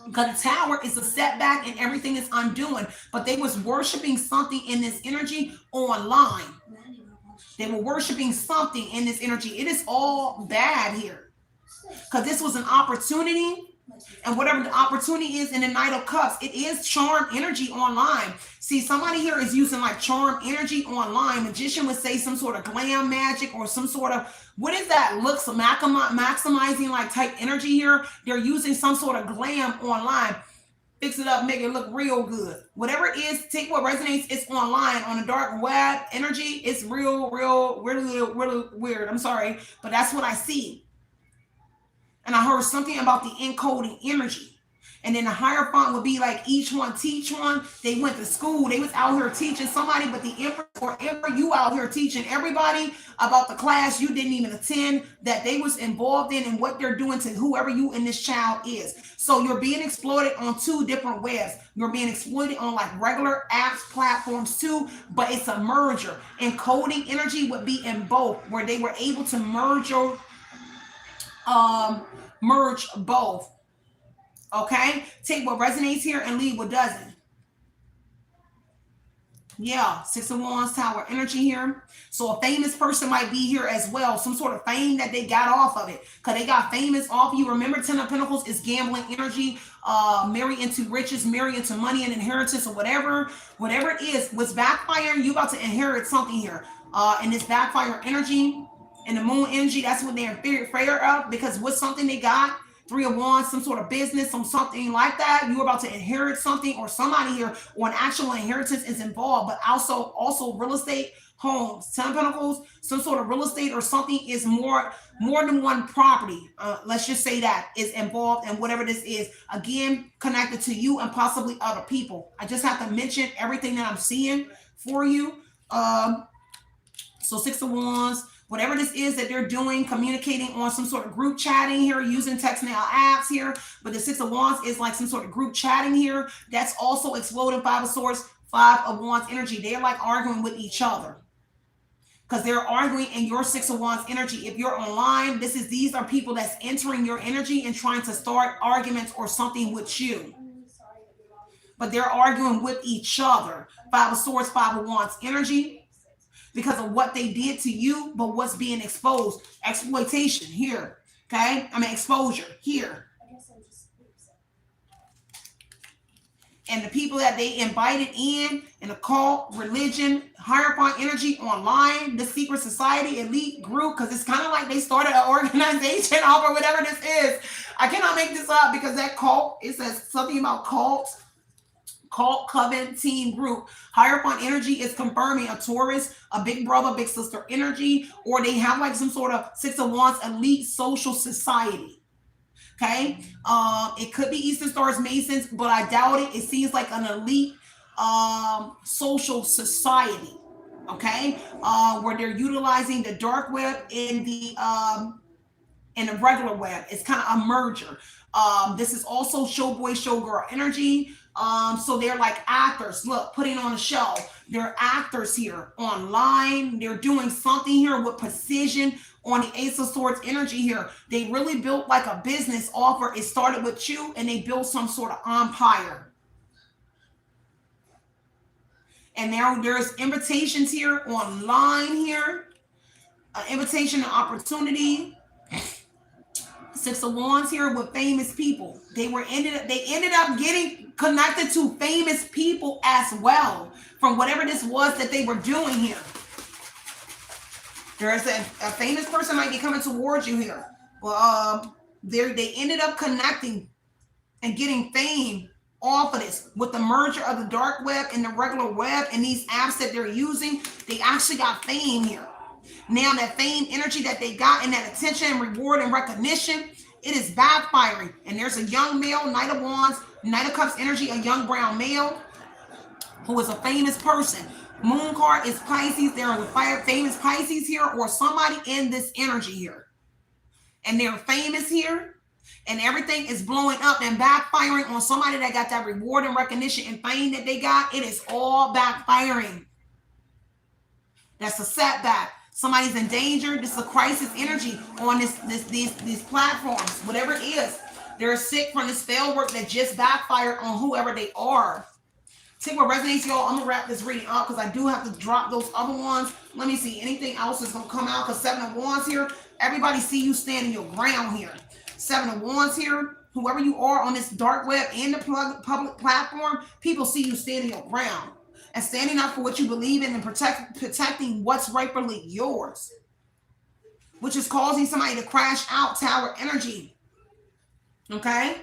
Because the tower is a setback and everything is undoing. But they was worshiping something in this energy online. They were worshiping something in this energy. It is all bad here. Because this was an opportunity. And whatever the opportunity is in the Knight of Cups, it is charm energy online. See, somebody here is using like charm energy online. Magician would say some sort of glam magic or some sort of, what is that? Looks maximizing like type energy here. They're using some sort of glam online. Fix it up, make it look real good. Whatever it is, take what resonates. It's online on the dark web energy. It's real weird. I'm sorry, but that's what I see. And I heard something about the encoding energy. And then the Hierophant would be like each one teach one. They went to school. They was out here teaching somebody, but the Emperor or Emperor, you out here teaching everybody about the class you didn't even attend, that they was involved in and what they're doing to whoever you and this child is. So you're being exploited on two different webs. You're being exploited on like regular apps, platforms too, but it's a merger. Encoding energy would be in both, where they were able to merge both. Okay, take what resonates here and leave what doesn't. Yeah, Six of Wands, tower energy here. So a famous person might be here as well. Some sort of fame that they got off of it, because they got famous off of you. Remember, Ten of Pentacles is gambling energy. Marry into riches, marry into money and inheritance, or whatever it is. What's backfiring, you about to inherit something here. And this backfire energy and the moon energy, that's what they're afraid of, because what's something they got Three of Wands, some sort of business, something like that. You're about to inherit something, or somebody here, or an actual inheritance is involved, but also real estate, homes, 10 of Pentacles, some sort of real estate or something is more than one property. Let's just say that is involved in whatever this is. Again, connected to you and possibly other people. I just have to mention everything that I'm seeing for you. So 6 of Wands, whatever this is that they're doing, communicating on some sort of group chatting here, using text now apps here. But the 6 of Wands is like some sort of group chatting here. That's also exploding. 5 of Swords, 5 of Wands energy. They're like arguing with each other, because they're arguing in your 6 of Wands energy. If you're online, these are people that's entering your energy and trying to start arguments or something with you. But they're arguing with each other. 5 of Swords, 5 of Wands energy, because of what they did to you, but what's being exposed. Exploitation here, okay? I mean, exposure here. And the people that they invited in the cult, religion, hierophant energy, online, the secret society, elite group, because it's kind of like they started an organization off or whatever this is. I cannot make this up, because that cult, it says something about cult, coven, team, group. Hierophant energy is confirming a Taurus, a big brother, big sister energy, or they have like some sort of 6 of Wands elite social society. Okay, it could be Eastern Stars Masons, but I doubt it. It seems like an elite social society. Okay, where they're utilizing the dark web in the regular web. It's kind of a merger. This is also showboy, showgirl energy. So they're like actors. Look, putting on a show. They're actors here online. They're doing something here with precision. On the Ace of Swords energy here, they really built like a business offer. It started with you, and they built some sort of empire. And there's invitations here online here, invitation and opportunity. 6 of Wands here with famous people. They ended up getting connected to famous people as well, from whatever this was that they were doing here. There's a famous person might be coming towards you here. Well, they ended up connecting and getting fame off of this. With the merger of the dark web and the regular web and these apps that they're using, they actually got fame here. Now that fame energy that they got and that attention and reward and recognition, it is backfiring. And there's a young male, Knight of Wands, Knight of Cups energy, a young brown male who is a famous person. Moon card is Pisces. There are the famous Pisces here, or somebody in this energy here. And they're famous here. And everything is blowing up and backfiring on somebody that got that reward and recognition and fame that they got. It is all backfiring. That's a setback. Somebody's in danger. This is a crisis energy on these platforms. Whatever it is, they're sick from the spell work that just backfired on whoever they are. Take what resonates, y'all. I'm gonna wrap this reading up because I do have to drop those other ones. Let me see. Anything else is gonna come out, because 7 of Wands here. Everybody see you standing your ground here. 7 of Wands here. Whoever you are on this dark web and the public platform, people see you standing your ground and standing up for what you believe in and protecting what's rightfully yours, which is causing somebody to crash out. Tower energy. Okay?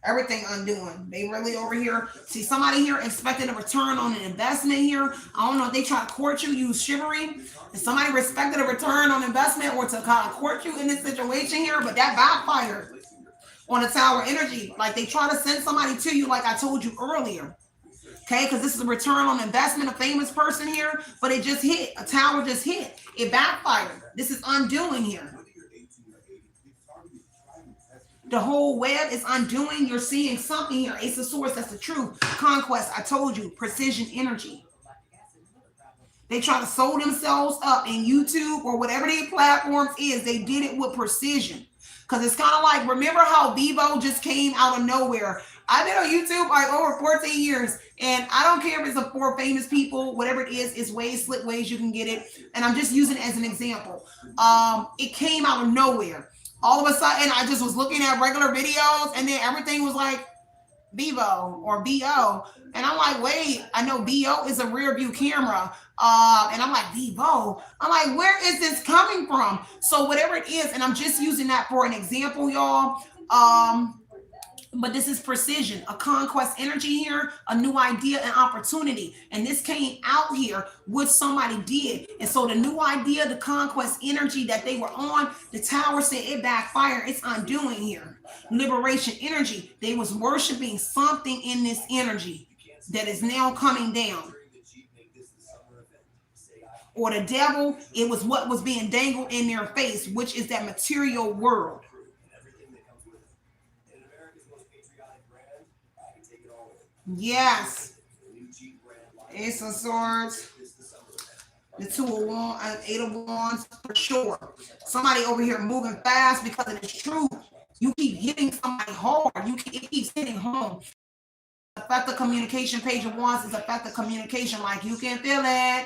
Everything undoing. They really over here. See somebody here expecting a return on an investment here. I don't know if they try to court you, use chivalry. And somebody respected a return on investment or to kind of court you in this situation here, but that backfired on the Tower energy. Like they try to send somebody to you, like I told you earlier. Okay, because this is a return on investment, a famous person here, but it just hit. A tower just hit. It backfired. This is undoing here. The whole web is undoing. You're seeing something here. Ace of Swords, that's the truth. Conquest, I told you. Precision energy. They try to sew themselves up in YouTube or whatever their platforms is. They did it with precision. Because it's kind of like, remember how Bevo just came out of nowhere? I've been on YouTube like over 14 years. And I don't care if it's for famous people, whatever it is, it's ways, slick ways you can get it. And I'm just using it as an example. It came out of nowhere. All of a sudden, I just was looking at regular videos, and then everything was like Bevo or BO. And I'm like, wait, I know BO is a rear view camera. And I'm like, Bevo. I'm like, where is this coming from? So whatever it is, and I'm just using that for an example, y'all. But this is precision, a conquest energy here, a new idea and opportunity. And this came out here, what somebody did. And so the new idea, the conquest energy that they were on, the tower said it backfired. It's undoing here. Liberation energy. They was worshiping something in this energy that is now coming down. Or the devil, it was what was being dangled in their face, which is that material world. Yes. Ace of Swords. The Two of Wands, Eight of Wands, for sure. Somebody over here moving fast because of the truth. You keep hitting somebody hard. It keeps hitting home. Effective communication, Page of Wands is effective communication. Like you can feel it.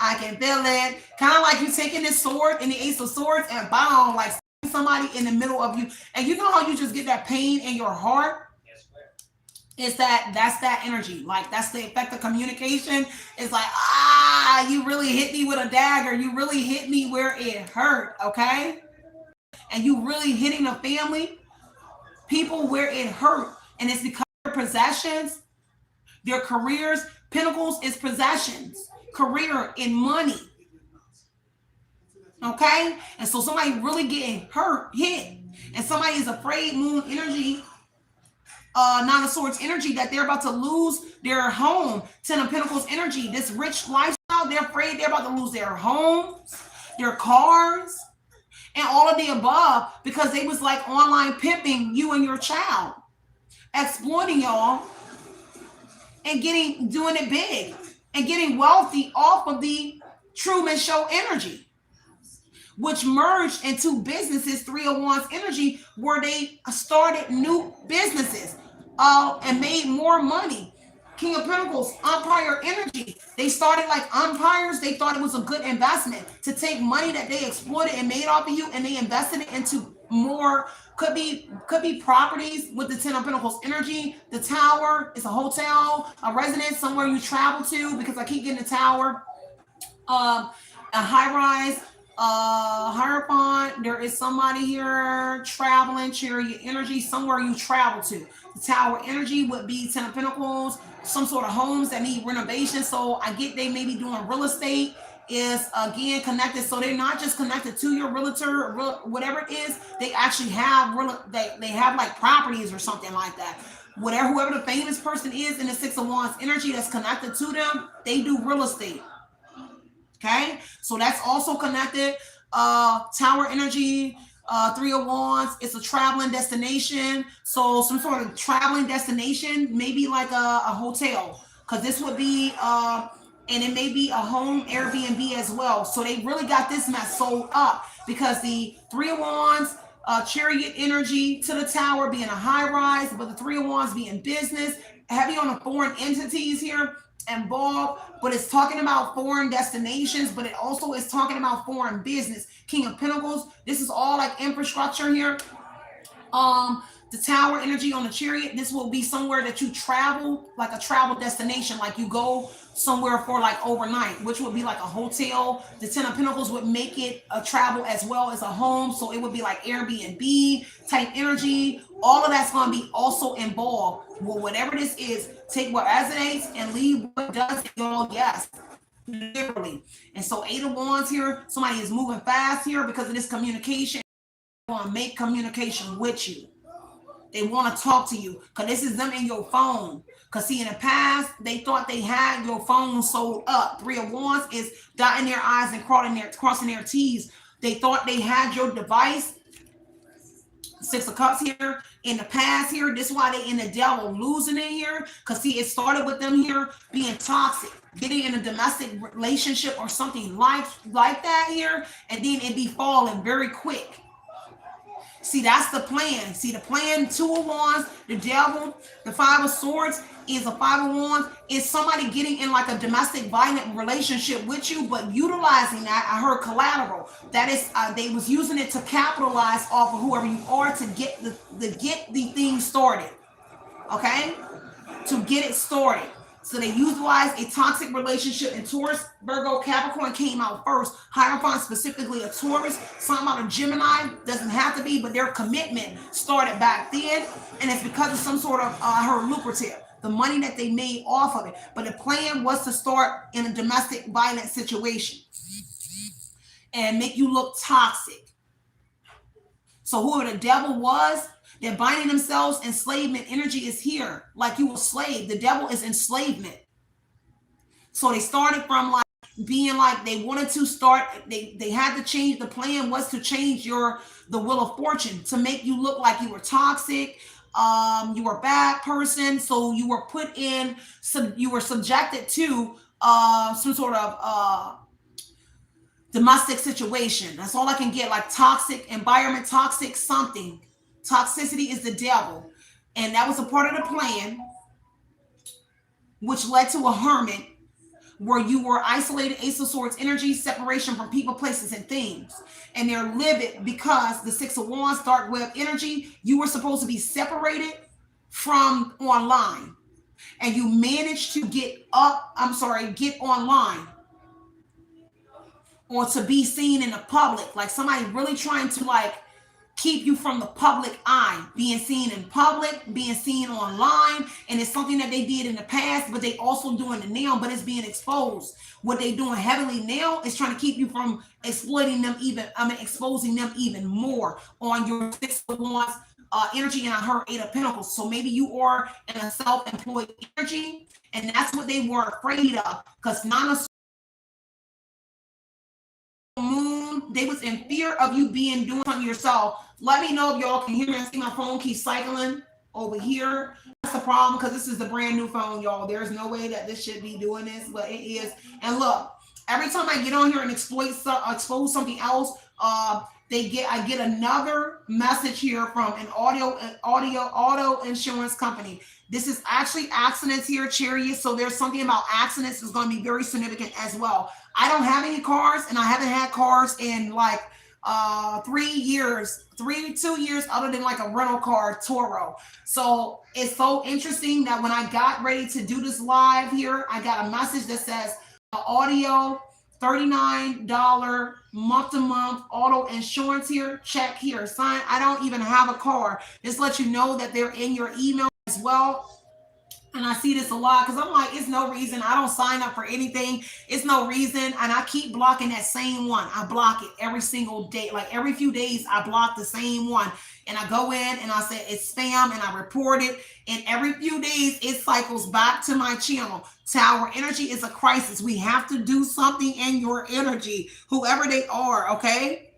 I can feel it. Kind of like you taking this sword and the Ace of Swords and boom, like somebody in the middle of you. And you know how you just get that pain in your heart? That's that energy. Like that's the effect of communication. It's like, you really hit me with a dagger. You really hit me where it hurt. Okay. And you really hitting a family, people where it hurt. And it's because of their possessions, their careers. Pentacles is possessions, career, and money. Okay. And so somebody really getting hit. And somebody is afraid, moon energy, Nine of Swords energy, that they're about to lose their home. Ten of Pentacles energy, this rich lifestyle, they're afraid they're about to lose their homes, their cars, and all of the above because they was like online pimping you and your child, exploiting y'all and doing it big and getting wealthy off of the Truman Show energy, which merged into businesses, Three of Wands energy, where they started new businesses and made more money. King of Pentacles, umpire energy. They started like umpires. They thought it was a good investment to take money that they exploited and made off of you, and they invested it into more. Could be properties with the Ten of Pentacles energy. The tower is a hotel, a residence, somewhere you travel to, because I keep getting the tower. A high rise. Hierophant, there is somebody here traveling, chariot energy, somewhere you travel to. The tower energy would be Ten of Pentacles, some sort of homes that need renovation. So I get they may be doing real estate, is again connected. So they're not just connected to your realtor or whatever it is. They actually have they have like properties or something like that. Whoever the famous person is in the Six of Wands energy that's connected to them, they do real estate. Okay, so that's also connected. Tower energy, Three of Wands, it's a traveling destination. So some sort of traveling destination, maybe like a hotel, because this would be, and it may be a home Airbnb as well. So they really got this mess sold up because the Three of Wands, chariot energy to the tower being a high rise, but the Three of Wands being business, heavy on the foreign entities here involved, but it's talking about foreign destinations, but it also is talking about foreign business. King of Pentacles, this is all like infrastructure here. The tower energy on the chariot, this will be somewhere that you travel, like a travel destination, like you go somewhere for like overnight, which would be like a hotel. The Ten of Pentacles would make it a travel as well as a home, so it would be like Airbnb type energy. All of that's going to be also involved. Well, whatever this is, take what resonates and leave what doesn't. Yes, literally. And so Eight of Wands here, somebody is moving fast here because of this communication. They want to make communication with you. They want to talk to you because this is them in your phone. Because see, in the past, they thought they had your phone sold up. Three of Wands is dotting their I's and crossing their T's. They thought they had your device. Six of Cups here in the past here. This is why they in the devil losing it here. Because see, it started with them here being toxic, getting in a domestic relationship or something like that here, and then it be falling very quick. See, that's the plan. See, the plan, Two of Wands, the devil, the Five of Swords is a Five of Wands. Is somebody getting in like a domestic violent relationship with you, but utilizing that, I heard collateral. That is, they was using it to capitalize off of whoever you are to get the thing started. Okay? To get it started. So they utilize a toxic relationship in Taurus, Virgo, Capricorn came out first. Hierophant specifically a Taurus, some out of Gemini, doesn't have to be, but their commitment started back then. And it's because of some sort of her lucrative, the money that they made off of it. But the plan was to start in a domestic violence situation and make you look toxic. So whoever the devil was, they're binding themselves. Enslavement energy is here. Like you were slave. The devil is enslavement. So they started from like being like they wanted to start. They had to change. The plan was to change the wheel of fortune to make you look like you were toxic. You were a bad person. So you were put in. You were subjected to some sort of domestic situation. That's all I can get. Like toxic environment, toxic something. Toxicity is the devil. And that was a part of the plan, which led to a hermit, where you were isolated, Ace of Swords energy, separation from people, places, and things. And they're livid because the Six of Wands, dark web energy, you were supposed to be separated from online. And you managed to get online, or to be seen in the public. Like somebody really trying to like keep you from the public eye, being seen in public, being seen online. And it's something that they did in the past, but they also doing it now, but it's being exposed. What they doing heavily now is trying to keep you from exposing them even more on your Six of Wands energy, and I heard Eight of Pentacles. So maybe you are in a self-employed energy, and that's what they were afraid of, because Nine of Moon, they was in fear of you doing something yourself. Let me know if y'all can hear me. I see my phone keeps cycling over here. That's the problem, because this is the brand new phone, y'all. There's no way that this should be doing this, but it is. And look, every time I get on here and expose something else, I get another message here from an auto insurance company. This is actually accidents here, Chariot. So there's something about accidents that's going to be very significant as well. I don't have any cars, and I haven't had cars in like 2 years, other than like a rental car, Toro. So it's so interesting that when I got ready to do this live here, I got a message that says audio $39 month-to-month auto insurance here, check here, sign. I don't even have a car. Just let you know that they're in your email as well. And I see this a lot, because I'm like, it's no reason. I don't sign up for anything. It's no reason. And I keep blocking that same one. I block it every single day. Like every few days, I block the same one. And I go in and I say it's spam, and I report it. And every few days, it cycles back to my channel. Tower energy is a crisis. We have to do something in your energy, whoever they are, okay?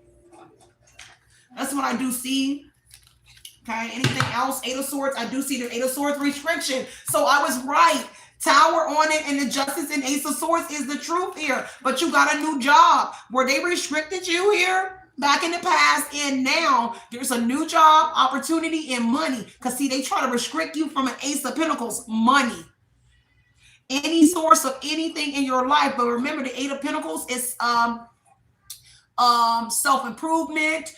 That's what I do see. Okay, anything else? Eight of Swords, I do see the Eight of Swords restriction. So I was right. Tower on it, and the Justice and Ace of Swords is the truth here. But you got a new job where they restricted you here back in the past, and now there's a new job, opportunity, and money. Because see, they try to restrict you from an Ace of Pentacles, money. Any source of anything in your life. But remember, the Eight of Pentacles is self-improvement.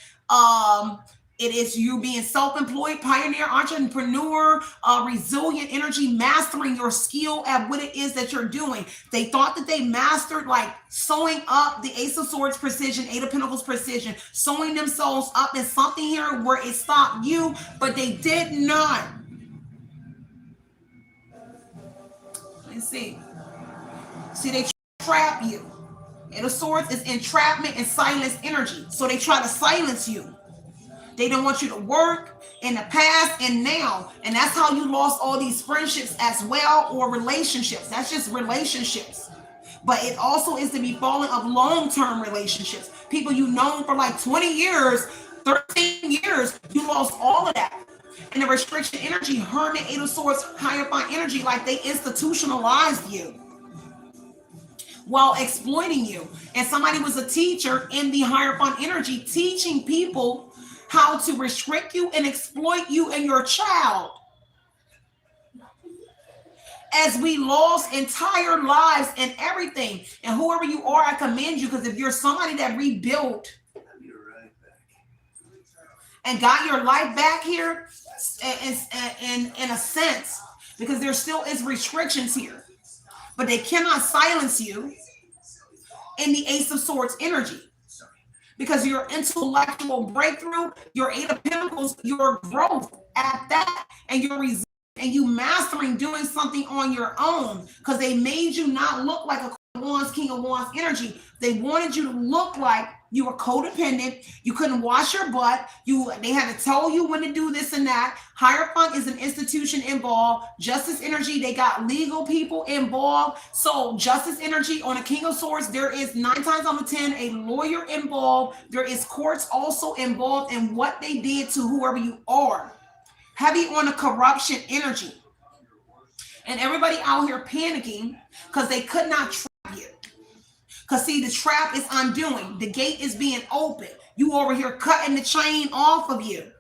It is you being self-employed, pioneer, entrepreneur, resilient energy, mastering your skill at what it is that you're doing. They thought that they mastered like sewing up the Ace of Swords precision, Eight of Pentacles precision, sewing themselves up in something here where it stopped you, but they did not. Let's see. See, they trap you. Eight of Swords is entrapment and silence energy. So they try to silence you. They don't want you to work in the past and now. And that's how you lost all these friendships as well, or relationships. That's just relationships. But it also is the befalling of long-term relationships. People you've known for like 20 years, 13 years, you lost all of that. And the restriction energy, Hermit, Eight of Swords, Hierophant energy, like they institutionalized you while exploiting you. And somebody was a teacher in the Hierophant energy, teaching people how to restrict you and exploit you and your child. As we lost entire lives and everything. And whoever you are, I commend you, because if you're somebody that rebuilt and got your life back here, in a sense, because there still is restrictions here. but they cannot silence you in the Ace of Swords energy. Because your intellectual breakthrough, your Eight of Pentacles, your growth at that, and your resilience, and you mastering doing something on your own, because they made you not look like a Wands, King of Wands energy. They wanted you to look like you were codependent. You couldn't wash your butt. They had to tell you when to do this and that. Hierophant is an institution involved. Justice energy, they got legal people involved. So justice energy on a King of Swords, there is 9 times out of 10 a lawyer involved. There is courts also involved in what they did to whoever you are. Heavy on the corruption energy. And everybody out here panicking because they could not trap you. Because see, the trap is undoing. The gate is being open. You over here cutting the chain off of you.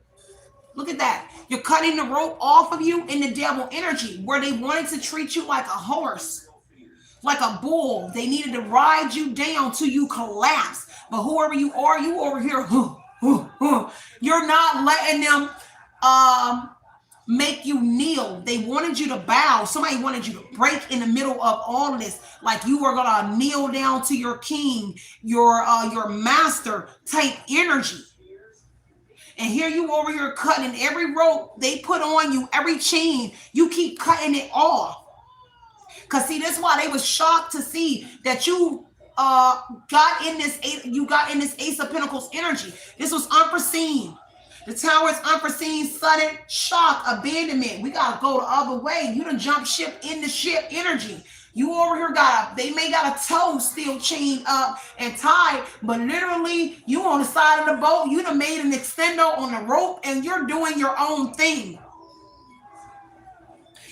Look at that. You're cutting the rope off of you in the devil energy, where they wanted to treat you like a horse, like a bull. They needed to ride you down till you collapse. But whoever you are, you over here, you're not letting them make you kneel. They wanted you to bow. Somebody wanted you to break in the middle of all of this, like you were gonna kneel down to your king, your master type energy. And here you over here cutting every rope they put on you, every chain, you keep cutting it off. Because see, that's why they was shocked to see that you got in this Ace of Pentacles energy. This was unforeseen. The Tower is unforeseen, sudden, shock, abandonment. We gotta go the other way. You done jump ship in the ship energy. You over here they may got a toe still chained up and tied, but literally you on the side of the boat. You done made an extendo on the rope and you're doing your own thing.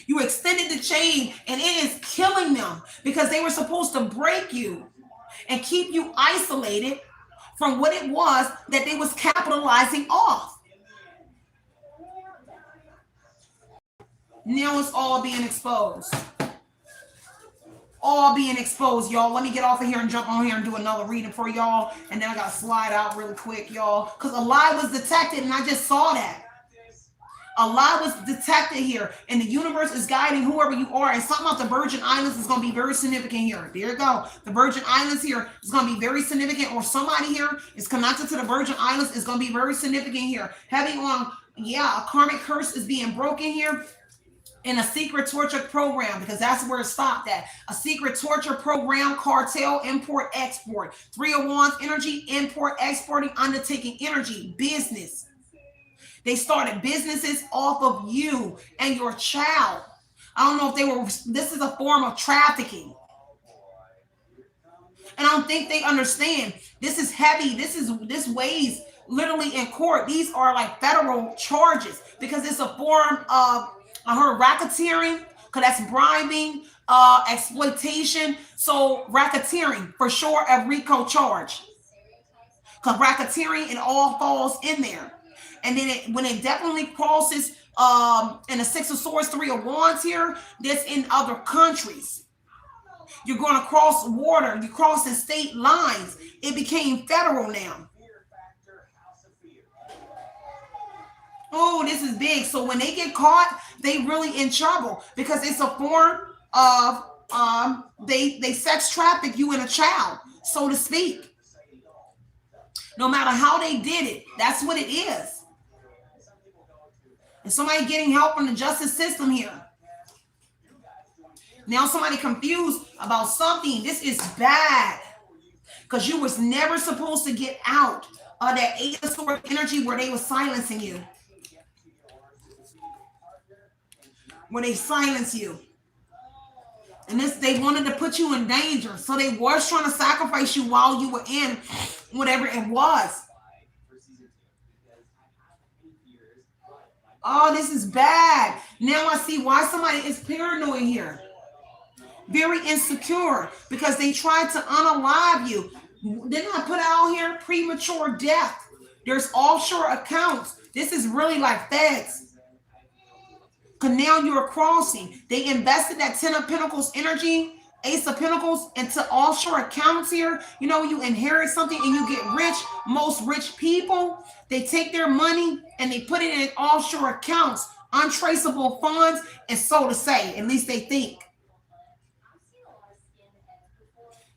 You extended the chain and it is killing them, because they were supposed to break you and keep you isolated from what it was that they was capitalizing off. Now it's all being exposed. All being exposed, y'all. Let me get off of here and jump on here and do another reading for y'all. And then I got to slide out really quick, y'all. Because a lie was detected, and I just saw that. A lie was detected here. And the universe is guiding whoever you are. And something about the Virgin Islands is going to be very significant here. There you go. The Virgin Islands here is going to be very significant. Or somebody here is connected to the Virgin Islands is going to be very significant here. Heavy on, yeah, a karmic curse is being broken here. In a secret torture program, because that's where it stopped at. A secret torture program, cartel, import, export. 3 of Wands energy, import, exporting, undertaking energy, business. They started businesses off of you and your child. I don't know if they were, this is a form of trafficking. And I don't think they understand. This is heavy. This weighs literally in court. These are like federal charges, because it's a form of, I heard racketeering, because that's bribing, exploitation. So racketeering, for sure, a RICO charge. Because racketeering, it all falls in there. And then when it definitely crosses in a 6 of Swords, 3 of Wands here, that's in other countries. You're going to cross water. You're crossing state lines. It became federal now. Oh, this is big. So when they get caught, they really in trouble, because it's a form of they sex traffic you in a child, so to speak. No matter how they did it, that's what it is. And somebody getting help from the justice system here. Now somebody confused about something. This is bad, because you was never supposed to get out of that 8 of Swords energy where they were silencing you. When they silence you. And they wanted to put you in danger. So they was trying to sacrifice you while you were in whatever it was. Oh, this is bad. Now I see why somebody is paranoid here. Very insecure, because they tried to unalive you. Didn't I put out here premature death? There's offshore accounts. This is really like feds. Because now you're crossing. They invested that 10 of Pentacles energy, Ace of Pentacles, into offshore accounts here. You know, you inherit something and you get rich. Most rich people, they take their money and they put it in offshore accounts, untraceable funds, and so to say, at least they think.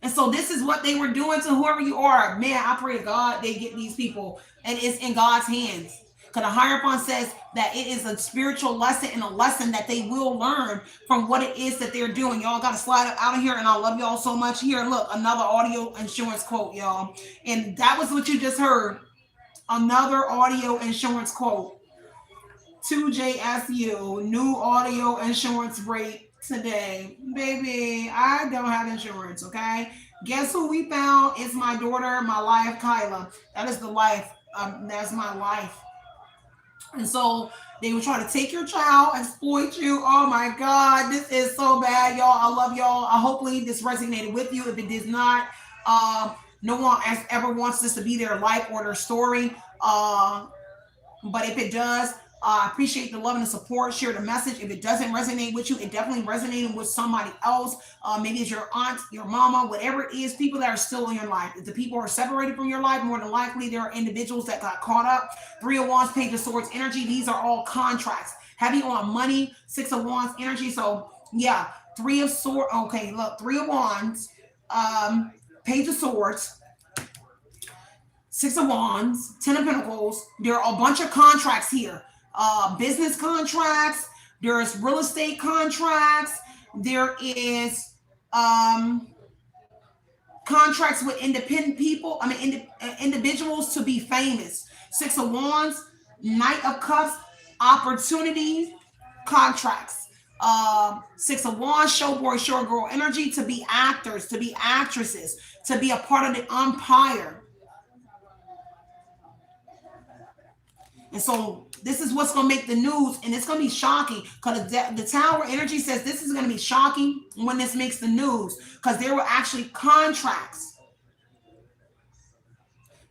And so this is what they were doing to whoever you are. Man, I pray to God they get these people, and it's in God's hands. Because the Hierophant says that it is a spiritual lesson and a lesson that they will learn from what it is that they're doing. Y'all got to slide up out of here, and I love y'all so much. Here, look, another audio insurance quote, y'all. And that was what you just heard. Another audio insurance quote. 2JSU, new audio insurance rate today. Baby, I don't have insurance, okay? Guess who we found? It's my daughter, my life, Kyla. That is the life. That's my life. And so they were trying to take your child, exploit you. Oh my God, this is so bad, y'all. I love y'all. Hopefully this resonated with you. If it did not, no one ever wants this to be their life or their story. But if it does, I appreciate the love and the support. Share the message. If it doesn't resonate with you, it definitely resonated with somebody else. Maybe it's your aunt, your mama, whatever it is, people that are still in your life. If the people are separated from your life, more than likely there are individuals that got caught up. 3 of Wands, Page of Swords energy. These are all contracts. Heavy on money, 6 of Wands energy. So yeah, 3 of Swords. Okay, look, 3 of Wands, Page of Swords, 6 of Wands, 10 of Pentacles. There are a bunch of contracts here. Business contracts, there's real estate contracts, there is contracts with independent people, individuals to be famous. 6 of Wands, Knight of Cups, opportunities, contracts. 6 of Wands, showboy, showgirl energy, to be actors, to be actresses, to be a part of the empire. And so this is what's going to make the news, and it's going to be shocking because the Tower energy says this is going to be shocking when this makes the news, because there were actually contracts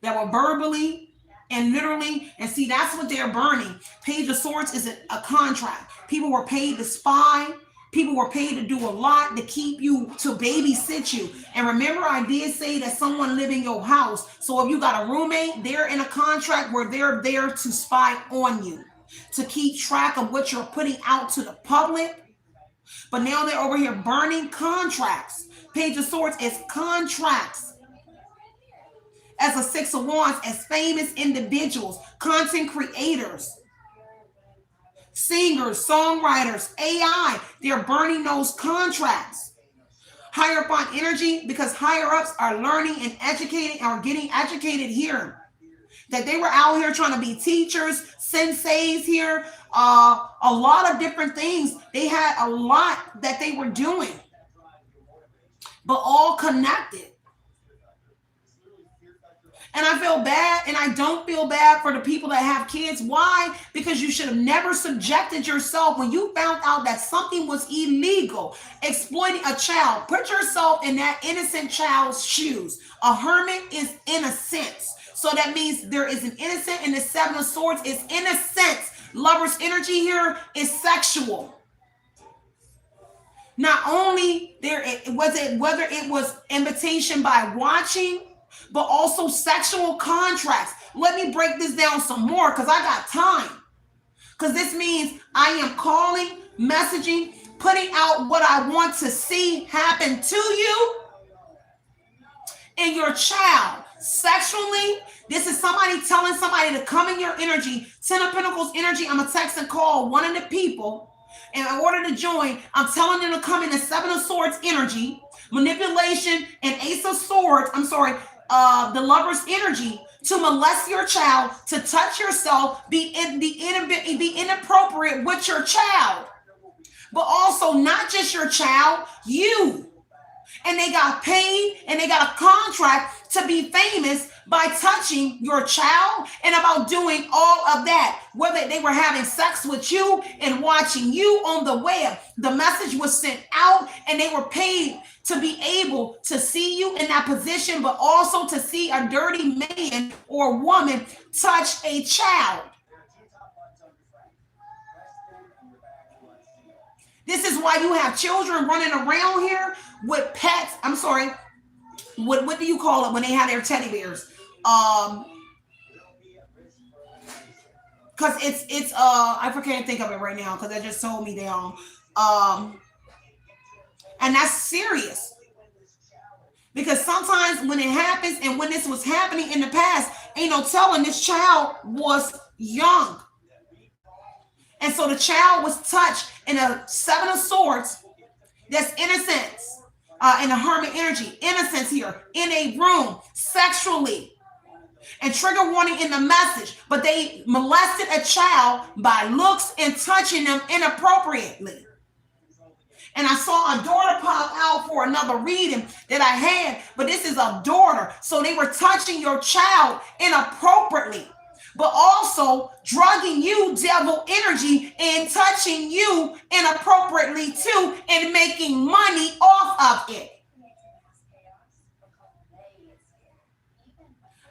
that were verbally and literally, and see, that's what they're burning. Page of Swords is a contract. People were paid to spy. People were paid to do a lot to keep you, to babysit you. And remember, I did say that someone live in your house. So if you got a roommate, they're in a contract where they're there to spy on you, to keep track of what you're putting out to the public. But now they're over here burning contracts. Page of Swords is contracts. As a 6 of Wands, as famous individuals, content creators, singers, songwriters, AI, they're burning those contracts. Hierophant energy, because higher ups are learning and educating, or getting educated here. That they were out here trying to be teachers, senseis here, a lot of different things. They had a lot that they were doing, but all connected. And I feel bad, and I don't feel bad for the people that have kids. Why? Because you should have never subjected yourself when you found out that something was illegal, exploiting a child. Put yourself in that innocent child's shoes. A hermit is innocence. So that means there is an innocent, and the 7 of Swords is innocence. Lover's energy here is sexual. Not only whether it was invitation by watching, but also sexual contracts. Let me break this down some more because I got time. Because this means I am calling, messaging, putting out what I want to see happen to you and your child. Sexually, this is somebody telling somebody to come in your energy. 10 of Pentacles energy, I'm going to text and call one of the people. And in order to join, I'm telling them to come in the 7 of Swords energy, manipulation, and Ace of Swords. The Lover's energy, to molest your child, to touch yourself, be inappropriate with your child, but also not just your child, you. And they got paid, and they got a contract to be famous by touching your child and about doing all of that. Whether they were having sex with you and watching you on the web, the message was sent out, and they were paid to be able to see you in that position, but also to see a dirty man or woman touch a child. This is why you have children running around here with pets. I'm sorry. What do you call it when they have their teddy bears? Because it's I can't think of it right now because that just sold me down. And that's serious. Because sometimes when it happens, and when this was happening in the past, ain't no telling, this child was young. And so the child was touched in a Seven of Swords. That's innocence, in a hermit energy, innocence here, in a room, sexually. And trigger warning in the message, but they molested a child by looks and touching them inappropriately. And I saw a daughter pop out for another reading that I had, but this is a daughter. So they were touching your child inappropriately, but also drugging you, devil energy, and touching you inappropriately too, and making money off of it.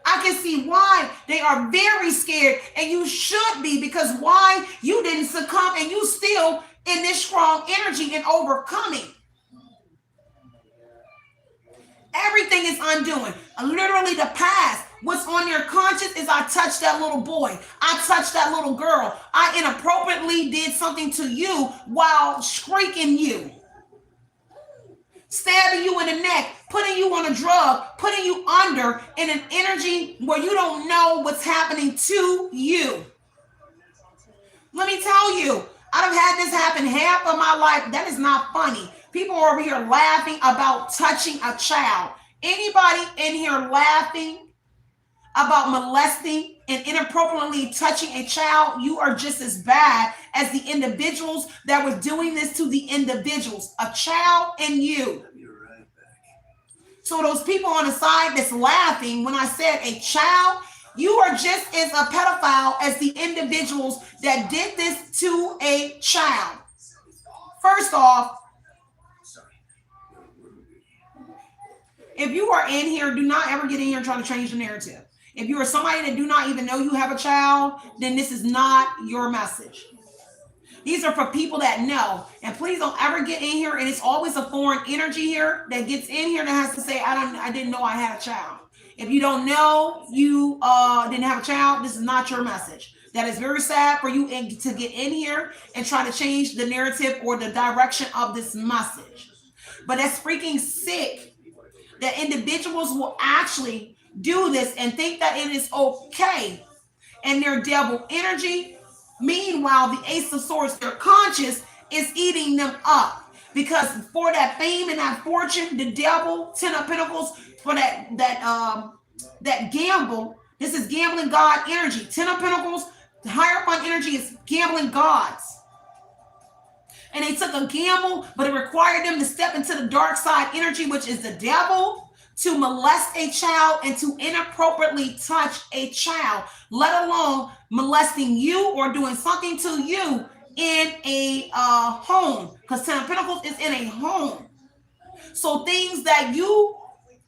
I can see why they are very scared, and you should be, because why? You didn't succumb, and you still in this strong energy and overcoming. Everything is undoing. Literally the past. What's on your conscience is I touched that little boy. I touched that little girl. I inappropriately did something to you while shrieking you. Stabbing you in the neck, putting you on a drug, putting you under in an energy where you don't know what's happening to you. Let me tell you, I've had this happen half of my life. That is not funny. People are over here laughing about touching a child. Anybody in here laughing about molesting and inappropriately touching a child? You are just as bad as the individuals that were doing this to the individuals, a child and you. So those people on the side that's laughing when I said a child, you are just as a pedophile as the individuals that did this to a child. First off, if you are in here, do not ever get in here trying to change the narrative. If you are somebody that do not even know you have a child, then this is not your message. These are for people that know. And please don't ever get in here, and it's always a foreign energy here that gets in here that has to say, I didn't know I had a child. If you don't know you didn't have a child, this is not your message. That is very sad for you to get in here and try to change the narrative or the direction of this message. But that's freaking sick that individuals will actually do this and think that it is okay. And their devil energy, meanwhile, the Ace of Swords, their conscience is eating them up. Because for that fame and that fortune, the devil, Ten of Pentacles, for that gamble, this is gambling God energy. Ten of Pentacles, the Hierophant energy is gambling gods. And they took a gamble, but it required them to step into the dark side energy, which is the devil, to molest a child and to inappropriately touch a child, let alone molesting you or doing something to you in a home. Because Ten of Pentacles is in a home. So things that you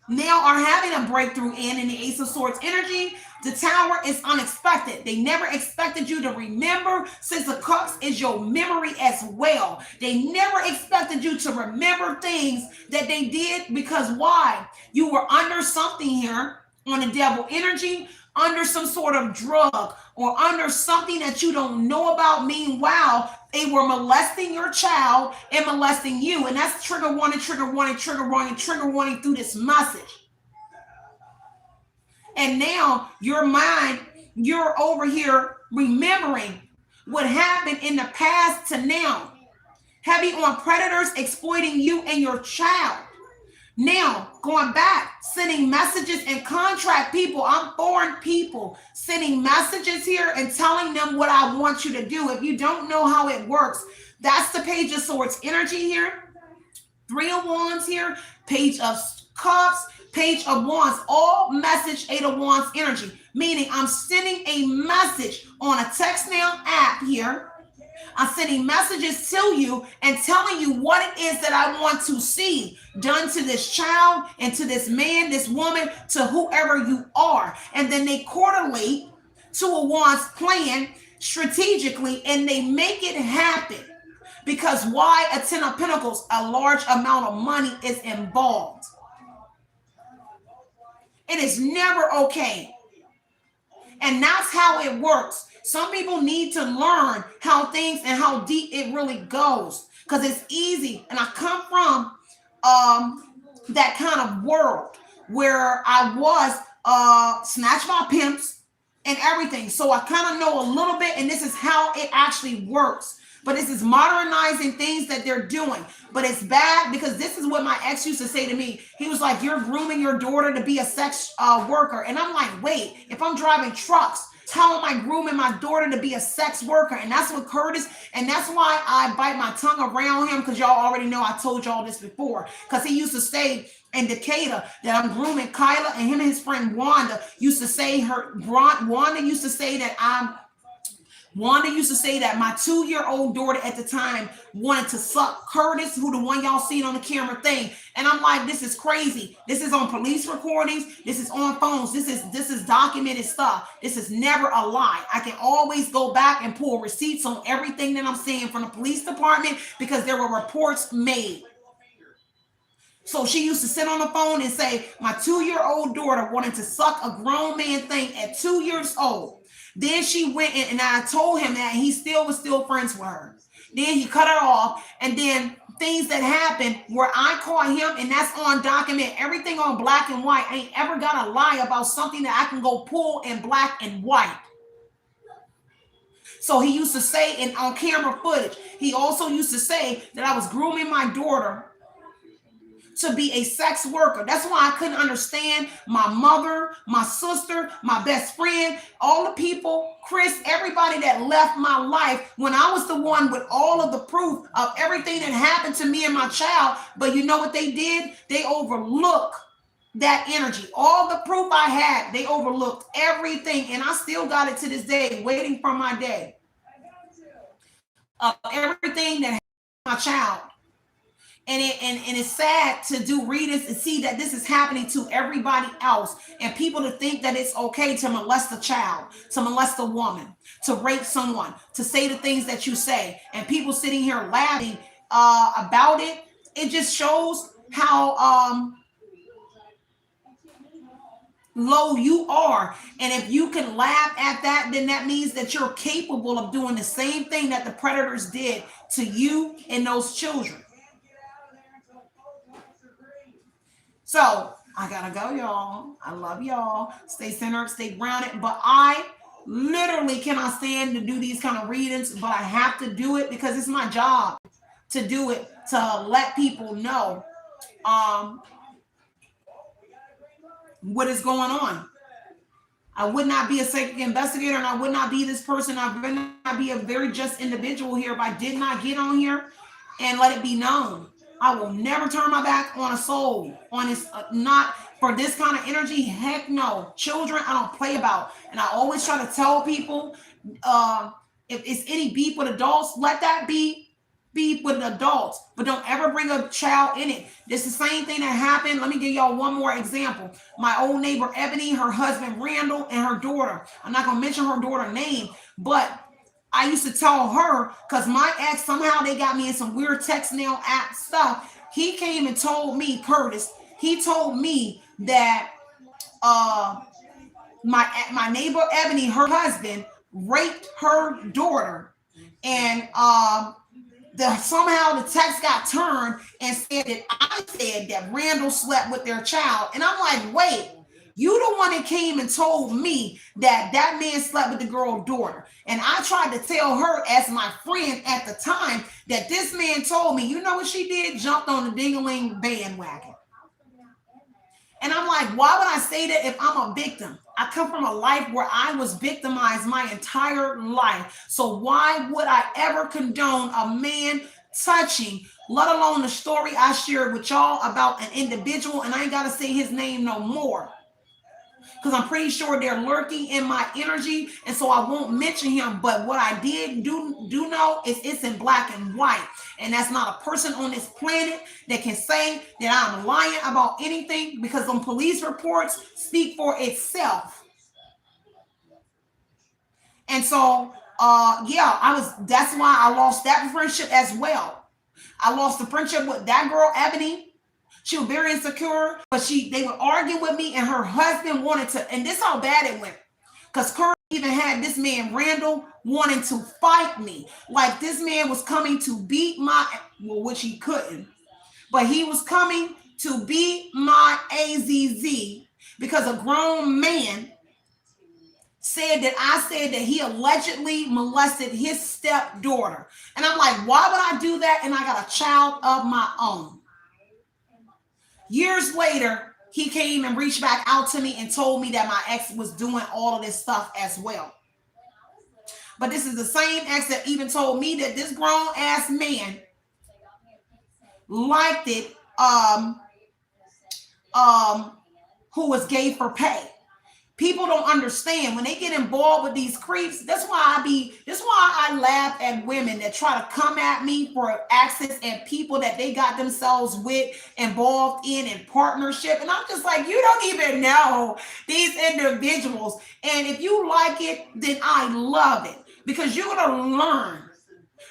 now are having a breakthrough in the Ace of Swords energy, the Tower is unexpected. They never expected you to remember. Six of Cups is your memory as well. They never expected you to remember things that they did, because why? You were under something here on the devil energy, under some sort of drug or under something that you don't know about. Meanwhile, they were molesting your child and molesting you. And that's trigger warning, trigger warning, trigger warning, trigger warning through this message. And now your mind, you're over here remembering what happened in the past to now. Heavy on predators exploiting you and your child. Now, going back, sending messages and contract people. I'm foreign people sending messages here and telling them what I want you to do. If you don't know how it works, that's the Page of Swords energy here. Three of Wands here. Page of Cups. Page of Wands. All message Eight of Wands energy. Meaning I'm sending a message on a text now app here. I'm sending messages to you and telling you what it is that I want to see done to this child and to this man, this woman, to whoever you are. And then they correlate to a Wands plan strategically, and they make it happen. Because why? A Ten of Pentacles, a large amount of money is involved. It is never okay. And that's how it works. Some people need to learn how things and how deep it really goes, because it's easy. And I come from that kind of world where I was snatched by pimps and everything. So I kind of know a little bit, and this is how it actually works. But this is modernizing things that they're doing. But it's bad because this is what my ex used to say to me. He was like, you're grooming your daughter to be a sex worker. And I'm like, wait, if I'm driving trucks, how am I grooming my daughter to be a sex worker? And that's what Curtis, and that's why I bite my tongue around him, because y'all already know I told y'all this before. Because he used to say in Decatur that I'm grooming Kyla, and him and his friend Wanda used to say Wanda used to say that my 2-year-old daughter at the time wanted to suck Curtis, who the one y'all seen on the camera thing. And I'm like, this is crazy. This is on police recordings. This is on phones. This is documented stuff. This is never a lie. I can always go back and pull receipts on everything that I'm saying from the police department because there were reports made. So she used to sit on the phone and say, my 2-year-old daughter wanted to suck a grown man thing at 2 years old. Then she went in, and I told him that he was still friends with her. Then he cut her off, and then things that happened where I caught him, and that's on document, everything on black and white. I ain't ever got to lie about something that I can go pull in black and white. So he used to say, on camera footage, he also used to say that I was grooming my daughter to be a sex worker. That's why I couldn't understand my mother, my sister, my best friend, all the people, Chris, everybody that left my life when I was the one with all of the proof of everything that happened to me and my child. But you know what they did? They overlooked that energy. All the proof I had, they overlooked everything. And I still got it to this day, waiting for my day of everything that happened to my child. And it's sad to do readings and see that this is happening to everybody else, and people to think that it's okay to molest a child, to molest a woman, to rape someone, to say the things that you say, and people sitting here laughing about it. It just shows how low you are. And if you can laugh at that, then that means that you're capable of doing the same thing that the predators did to you and those children. So I gotta go, y'all. I love y'all. Stay centered, stay grounded. But I literally cannot stand to do these kind of readings, but I have to do it because it's my job to do it, to let people know what is going on. I would not be a psychic investigator, and I would not be this person. I would not be a very just individual here if I did not get on here and let it be known. I will never turn my back on a soul, on this, not for this kind of energy. Heck no. Children, I don't play about. And I always try to tell people, if it's any beef with adults, let that be beef with adults, but don't ever bring a child in it. This is the same thing that happened. Let me give y'all one more example. My old neighbor, Ebony, her husband, Randall, and her daughter. I'm not going to mention her daughter's name, but I used to tell her, because my ex, somehow they got me in some weird text nail app stuff. He came and told me, Curtis, he told me that my neighbor Ebony, her husband, raped her daughter. And somehow the text got turned and said that I said that Randall slept with their child. And I'm like, wait. You the one that came and told me that that man slept with the girl's daughter. And I tried to tell her as my friend at the time that this man told me. You know what she did? Jumped on the ding-a-ling bandwagon. And I'm like, why would I say that if I'm a victim? I come from a life where I was victimized my entire life. So why would I ever condone a man touching, let alone the story I shared with y'all about an individual, and I ain't got to say his name no more, because I'm pretty sure they're lurking in my energy, and so I won't mention him. But what I did do know is it's in black and white, and that's not a person on this planet that can say that I'm lying about anything, because them police reports speak for itself. And so that's why I lost that friendship as well. I lost the friendship with that girl, Ebony. She was very insecure, but they would argue with me, and her husband wanted to, and this is how bad it went. Because Kurt even had this man, Randall, wanting to fight me. Like this man was coming to beat which he couldn't, but he was coming to beat my AZZ because a grown man said that I said that he allegedly molested his stepdaughter. And I'm like, why would I do that? And I got a child of my own. Years later, he came and reached back out to me and told me that my ex was doing all of this stuff as well. But this is the same ex that even told me that this grown ass man liked it, who was gay for pay. People don't understand when they get involved with these creeps. That's why I laugh at women that try to come at me for access and people that they got themselves with involved in partnership. And I'm just like, you don't even know these individuals. And if you like it, then I love it, because you're going to learn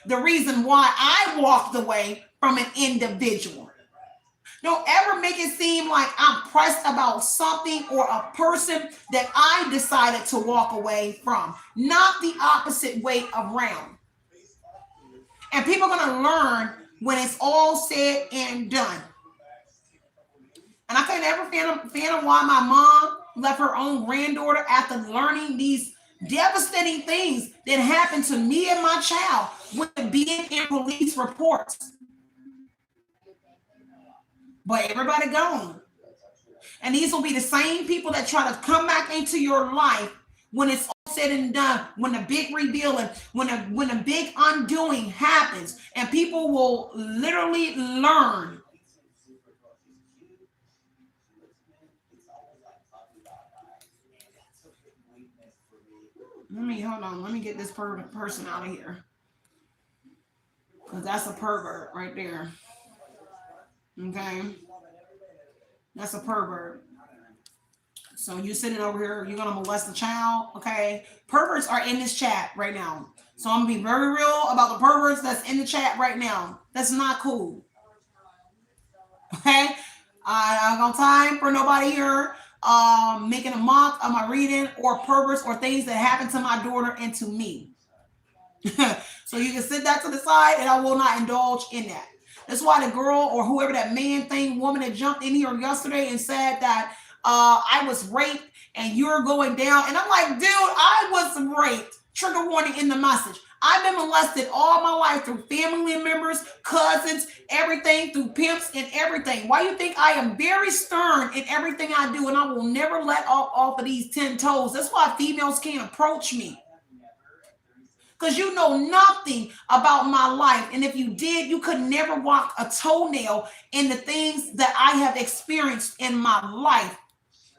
the reason why I walked away from an individual. Don't ever make it seem like I'm pressed about something or a person that I decided to walk away from. Not the opposite way around. And people are going to learn when it's all said and done. And I can't ever fathom why my mom left her own granddaughter after learning these devastating things that happened to me and my child with being in police reports. But everybody gone. And these will be the same people that try to come back into your life when it's all said and done, when the big revealing, when the big undoing happens, and people will literally learn. Hold on. Let me get this person out of here. Because that's a pervert right there. Okay, that's a pervert. So you sitting over here, you're gonna molest a child. Okay, perverts are in this chat right now. So I'm gonna be very real about the perverts that's in the chat right now. That's not cool. Okay, I don't got time for nobody here making a mock of my reading or perverts or things that happened to my daughter and to me. So you can sit that to the side, and I will not indulge in that. That's why the girl or whoever that woman that jumped in here yesterday and said that I was raped and you're going down. And I'm like, dude, I was raped. Trigger warning in the message. I've been molested all my life through family members, cousins, everything, through pimps and everything. Why you think I am very stern in everything I do, and I will never let off of these 10 toes. That's why females can't approach me. Because you know nothing about my life. And if you did, you could never walk a toenail in the things that I have experienced in my life.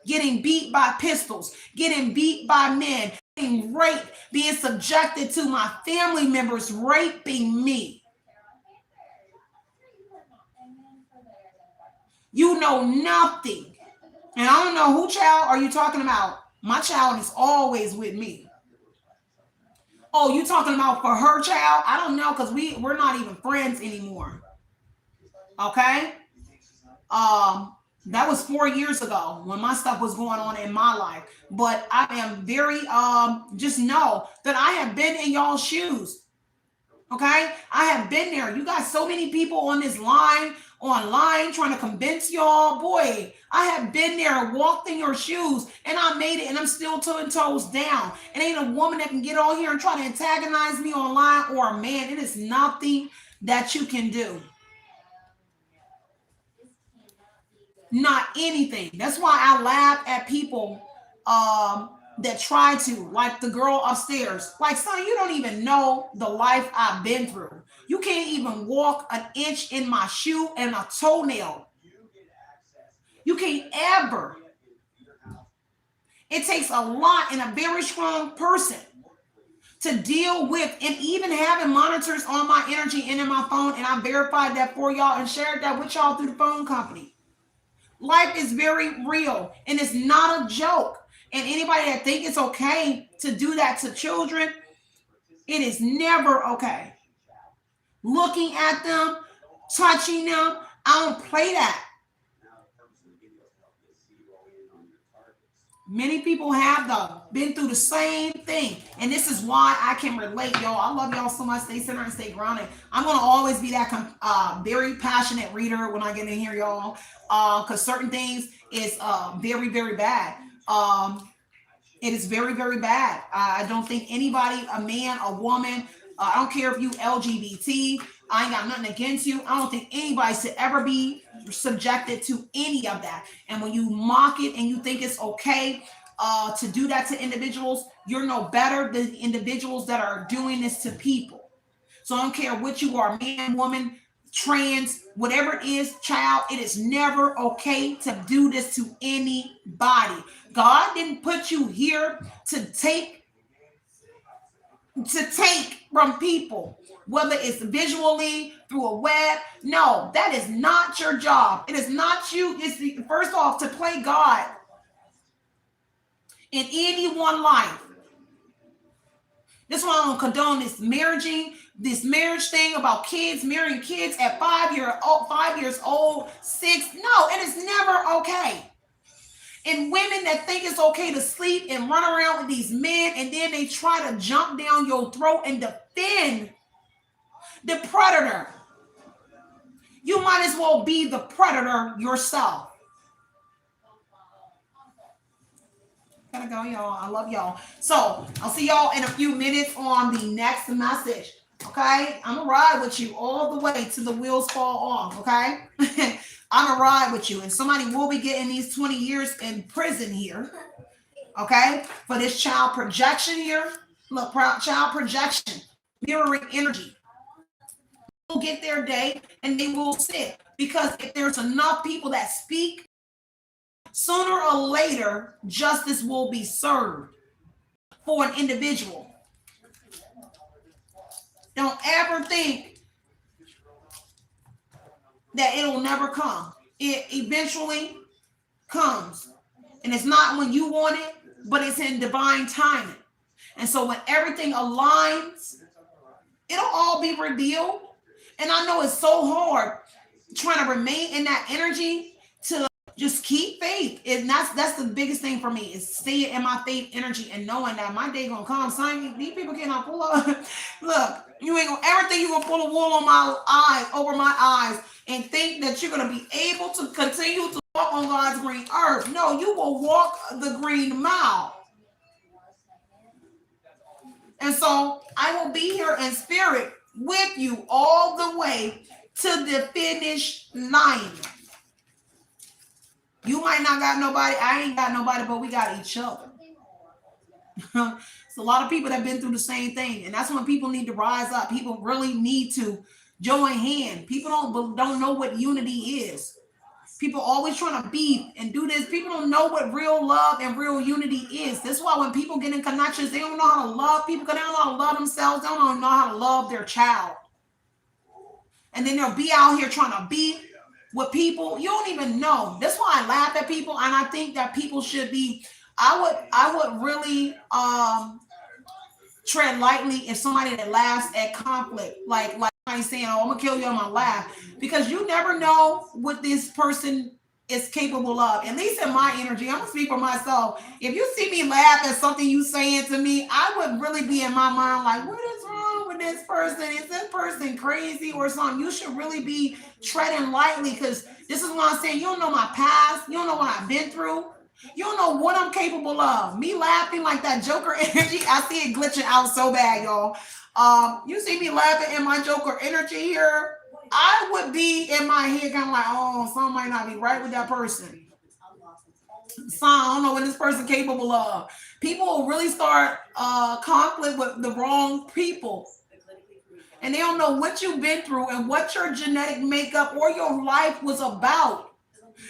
Getting beat by pistols, getting beat by men, being raped, being subjected to my family members raping me. You know nothing. And I don't know who child are you talking about. My child is always with me. Oh, you talking about for her child? I don't know, because we're not even friends anymore. Okay? That was 4 years ago when my stuff was going on in my life. But I am very, just know that I have been in y'all's shoes. Okay? I have been there. You got so many people on this line, online, trying to convince y'all. Boy, I have been there, walked in your shoes, and I made it, and I'm still 10 toes down. And ain't a woman that can get on here and try to antagonize me online, or a man. It is nothing that you can do. Not anything. That's why I laugh at people that try to, like the girl upstairs. Like, son, you don't even know the life I've been through. You can't even walk an inch in my shoe and a toenail. You can't ever. It takes a lot in a very strong person to deal with, and even having monitors on my energy and in my phone, and I verified that for y'all and shared that with y'all through the phone company. Life is very real, and it's not a joke. And anybody that thinks it's okay to do that to children, it is never okay. Looking at them, touching them, I don't play that. Many people have though been through the same thing, and this is why I can relate, y'all. I love y'all so much. Stay centered and stay grounded. I'm gonna always be that very passionate reader when I get in here, y'all, because certain things is very, very bad. It is very, very bad. I don't think anybody, a man, a woman, I don't care if you LGBT, I ain't got nothing against you. I don't think anybody should ever be subjected to any of that. And when you mock it and you think it's okay to do that to individuals, you're no better than individuals that are doing this to people. So I don't care what you are, man, woman, trans, whatever it is, child, it is never okay to do this to anybody. God didn't put you here to take from people, whether it's visually through a web. No, that is not your job. It is not you. It's first off to play God in anyone's life. That's why I don't condone this marriage thing about kids marrying kids at 5 years old, 6. No, it is never okay. And women that think it's okay to sleep and run around with these men, and then they try to jump down your throat and defend the predator. You might as well be the predator yourself. Gotta go, y'all. I love y'all. So I'll see y'all in a few minutes on the next message. Okay, I'm gonna ride with you all the way till the wheels fall off. Okay. I'm gonna ride with you, and somebody will be getting these 20 years in prison here, okay, for this child projection here. Look, child projection, mirroring energy. They'll get their day, and they will sit, because if there's enough people that speak, sooner or later, justice will be served for an individual. Don't ever think that it'll never come. It eventually comes. And it's not when you want it, but it's in divine timing. And so when everything aligns, it'll all be revealed. And I know it's so hard trying to remain in that energy to just keep faith. And that's the biggest thing for me, is staying in my faith energy and knowing that my day gonna come. Son, these people cannot pull up. Look, you ain't gonna ever think you're gonna pull a wool on my eyes, over my eyes, and think that you're going to be able to continue to walk on God's green earth. No, you will walk the green mile. And so I will be here in spirit with you all the way to the finish line. You might not got nobody, I ain't got nobody, but we got each other. It's a lot of people that have been through the same thing, and that's when people need to rise up. People really need to join hand. People don't know what unity is. People always trying to beef and do this. People don't know what real love and real unity is. That's why when people get in connections, they don't know how to love people, because they don't know how to love themselves. They don't know how to love their child. And then they'll be out here trying to beef with people you don't even know. That's why I laugh at people, and I think that people should be, I would really tread lightly if somebody that laughs at conflict, like I'm saying, oh, I'm gonna kill you on my laugh, because you never know what this person is capable of. At least in my energy, I'm gonna speak for myself. If you see me laugh at something you saying to me, I would really be in my mind like, what is wrong with this person? Is this person crazy or something? You should really be treading lightly, because this is what I'm saying. You don't know my past. You don't know what I've been through. You don't know what I'm capable of. Me laughing like that Joker energy, I see it glitching out so bad, y'all. You see me laughing in my Joker energy here, I would be in my head kind of like, oh, something might not be right with that person. So I don't know what this person capable of. People will really start conflict with the wrong people. And they don't know what you've been through and what your genetic makeup or your life was about.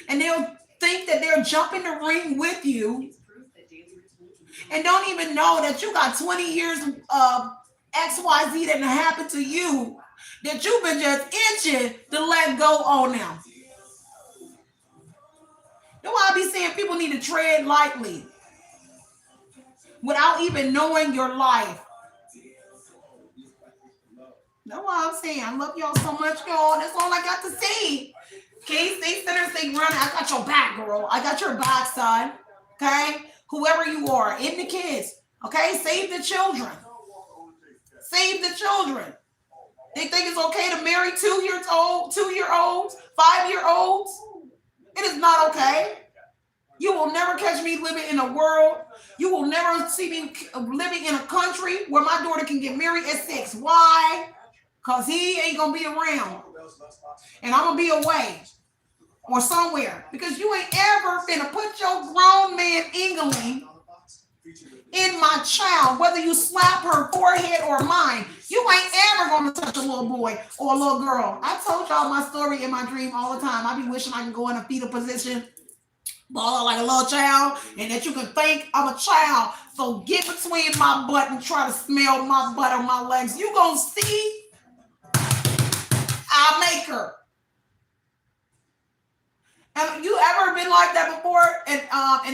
And they'll think that they're jumping the ring with you and don't even know that you got 20 years of XYZ that happened to you that you've been just itching to let go on them. That's why I be saying people need to tread lightly without even knowing your life. That's why I'm saying I love y'all so much, y'all. That's all I got to say. Okay, stay center, stay running. I got your back, girl. I got your back, son. Okay? whoever you are, and the kids. Okay, save the children. Save the children. They think it's okay to marry 2-year-olds, 5-year-olds. It is not okay. You will never catch me living in a world. You will never see me living in a country where my daughter can get married at 6. Why? Because he ain't going to be around. And I'm going to be away or somewhere. Because you ain't ever finna put your grown man Engling in my child, whether you slap her forehead or mine. You ain't ever going to touch a little boy or a little girl. I told y'all my story in my dream all the time. I be wishing I can go in a fetal position, ball like a little child, and that you can think I'm a child. So get between my butt and try to smell my butt on my legs. You gonna see I'll make her. Have you ever been like that before? And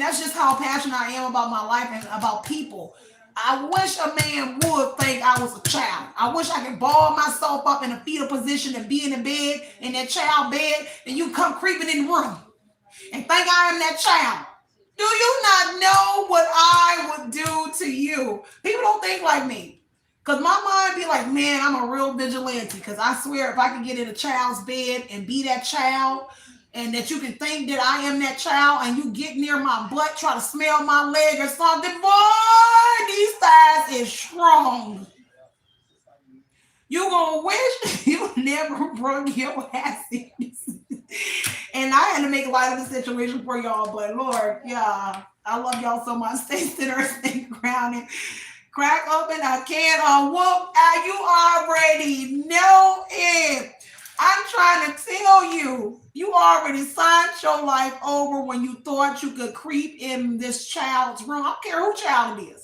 that's just how passionate I am about my life and about people. I wish a man would think I was a child. I wish I could ball myself up in a fetal position and be in the bed, in that child bed, and you come creeping in the room and think I am that child. Do you not know what I would do to you? People don't think like me. Because my mind be like, man, I'm a real vigilante. Because I swear if I could get in a child's bed and be that child, and that you can think that I am that child, and you get near my butt, try to smell my leg or something, boy, these thighs is strong. You gonna wish you never broke your ass in. And I had to make light of the situation for y'all, but Lord, yeah, I love y'all so much. Stay centered, stay grounded. Crack open a can of whoop. You already know it. I'm trying to tell you, you already signed your life over when you thought you could creep in this child's room. I don't care who child it is.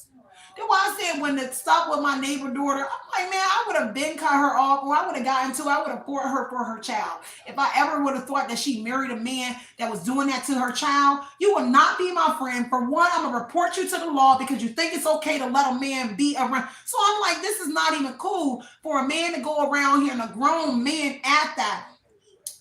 That's why I said when it stopped with my neighbor daughter, I'm like, man, I would have been cut her off, or I would have gotten to, I would have fought her for her child. If I ever would have thought that she married a man that was doing that to her child, you will not be my friend. For one, I'm going to report you to the law because you think it's okay to let a man be around. So I'm like, this is not even cool for a man to go around here and a grown man at that,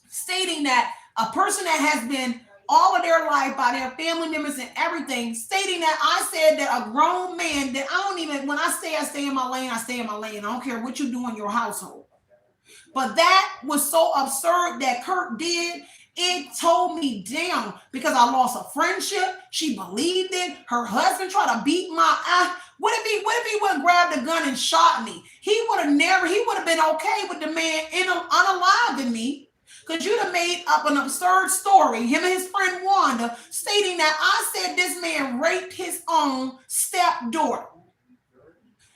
stating that a person that has been all of their life by their family members and everything, stating that I said that a grown man that I don't even, when I stay in my lane, I stay in my lane. I don't care what you do in your household. But that was so absurd that Kurt did. It told me down because I lost a friendship. She believed it. Her husband tried to beat my eye. What if he would have grabbed a gun and shot me? He would have been okay with the man unaliving me. Because you'd have made up an absurd story, him and his friend Wanda, stating that I said this man raped his own stepdaughter.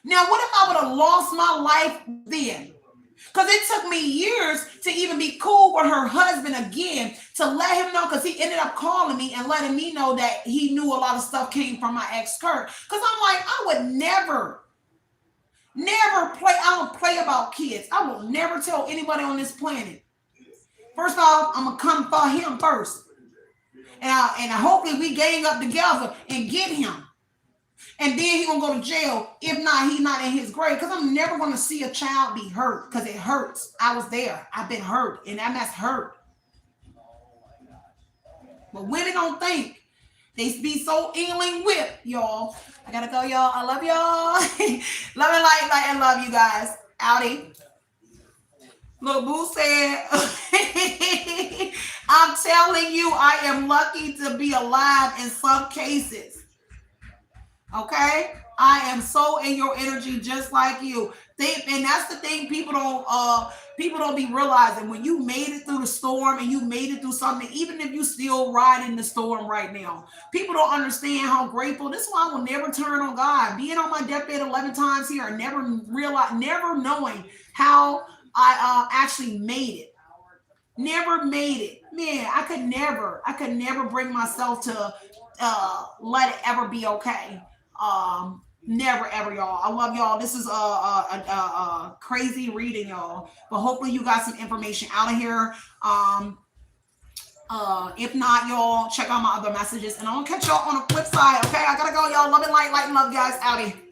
Now, what if I would have lost my life then? Because it took me years to even be cool with her husband again, to let him know, because he ended up calling me and letting me know that he knew a lot of stuff came from my ex Kurt. Because I'm like, I would never play. I don't play about kids. I will never tell anybody on this planet. First off, I'm going to come for him first. And hopefully we gang up together and get him. And then he going to go to jail. If not, he's not in his grave. Because I'm never going to see a child be hurt. Because it hurts. I was there. I've been hurt. And that mess hurt. But women don't think. They be so England whipped, y'all. I got to go, y'all. I love y'all. Love and light, and love you guys. Outie. Look, Boo said, I'm telling you, I am lucky to be alive in some cases. Okay? I am so in your energy just like you. And that's the thing people don't be realizing. When you made it through the storm and you made it through something, even if you still riding the storm right now, people don't understand how grateful. This is why I will never turn on God. Being on my deathbed 11 times here and never knowing how I actually made it. Never made it. Man, I could never bring myself to let it ever be okay. Never ever, y'all. I love y'all. This is a crazy reading, y'all. But hopefully you got some information out of here. If not, y'all, check out my other messages. And I'm gonna catch y'all on the flip side. Okay, I gotta go, y'all. Love and light, and love, guys. Outie.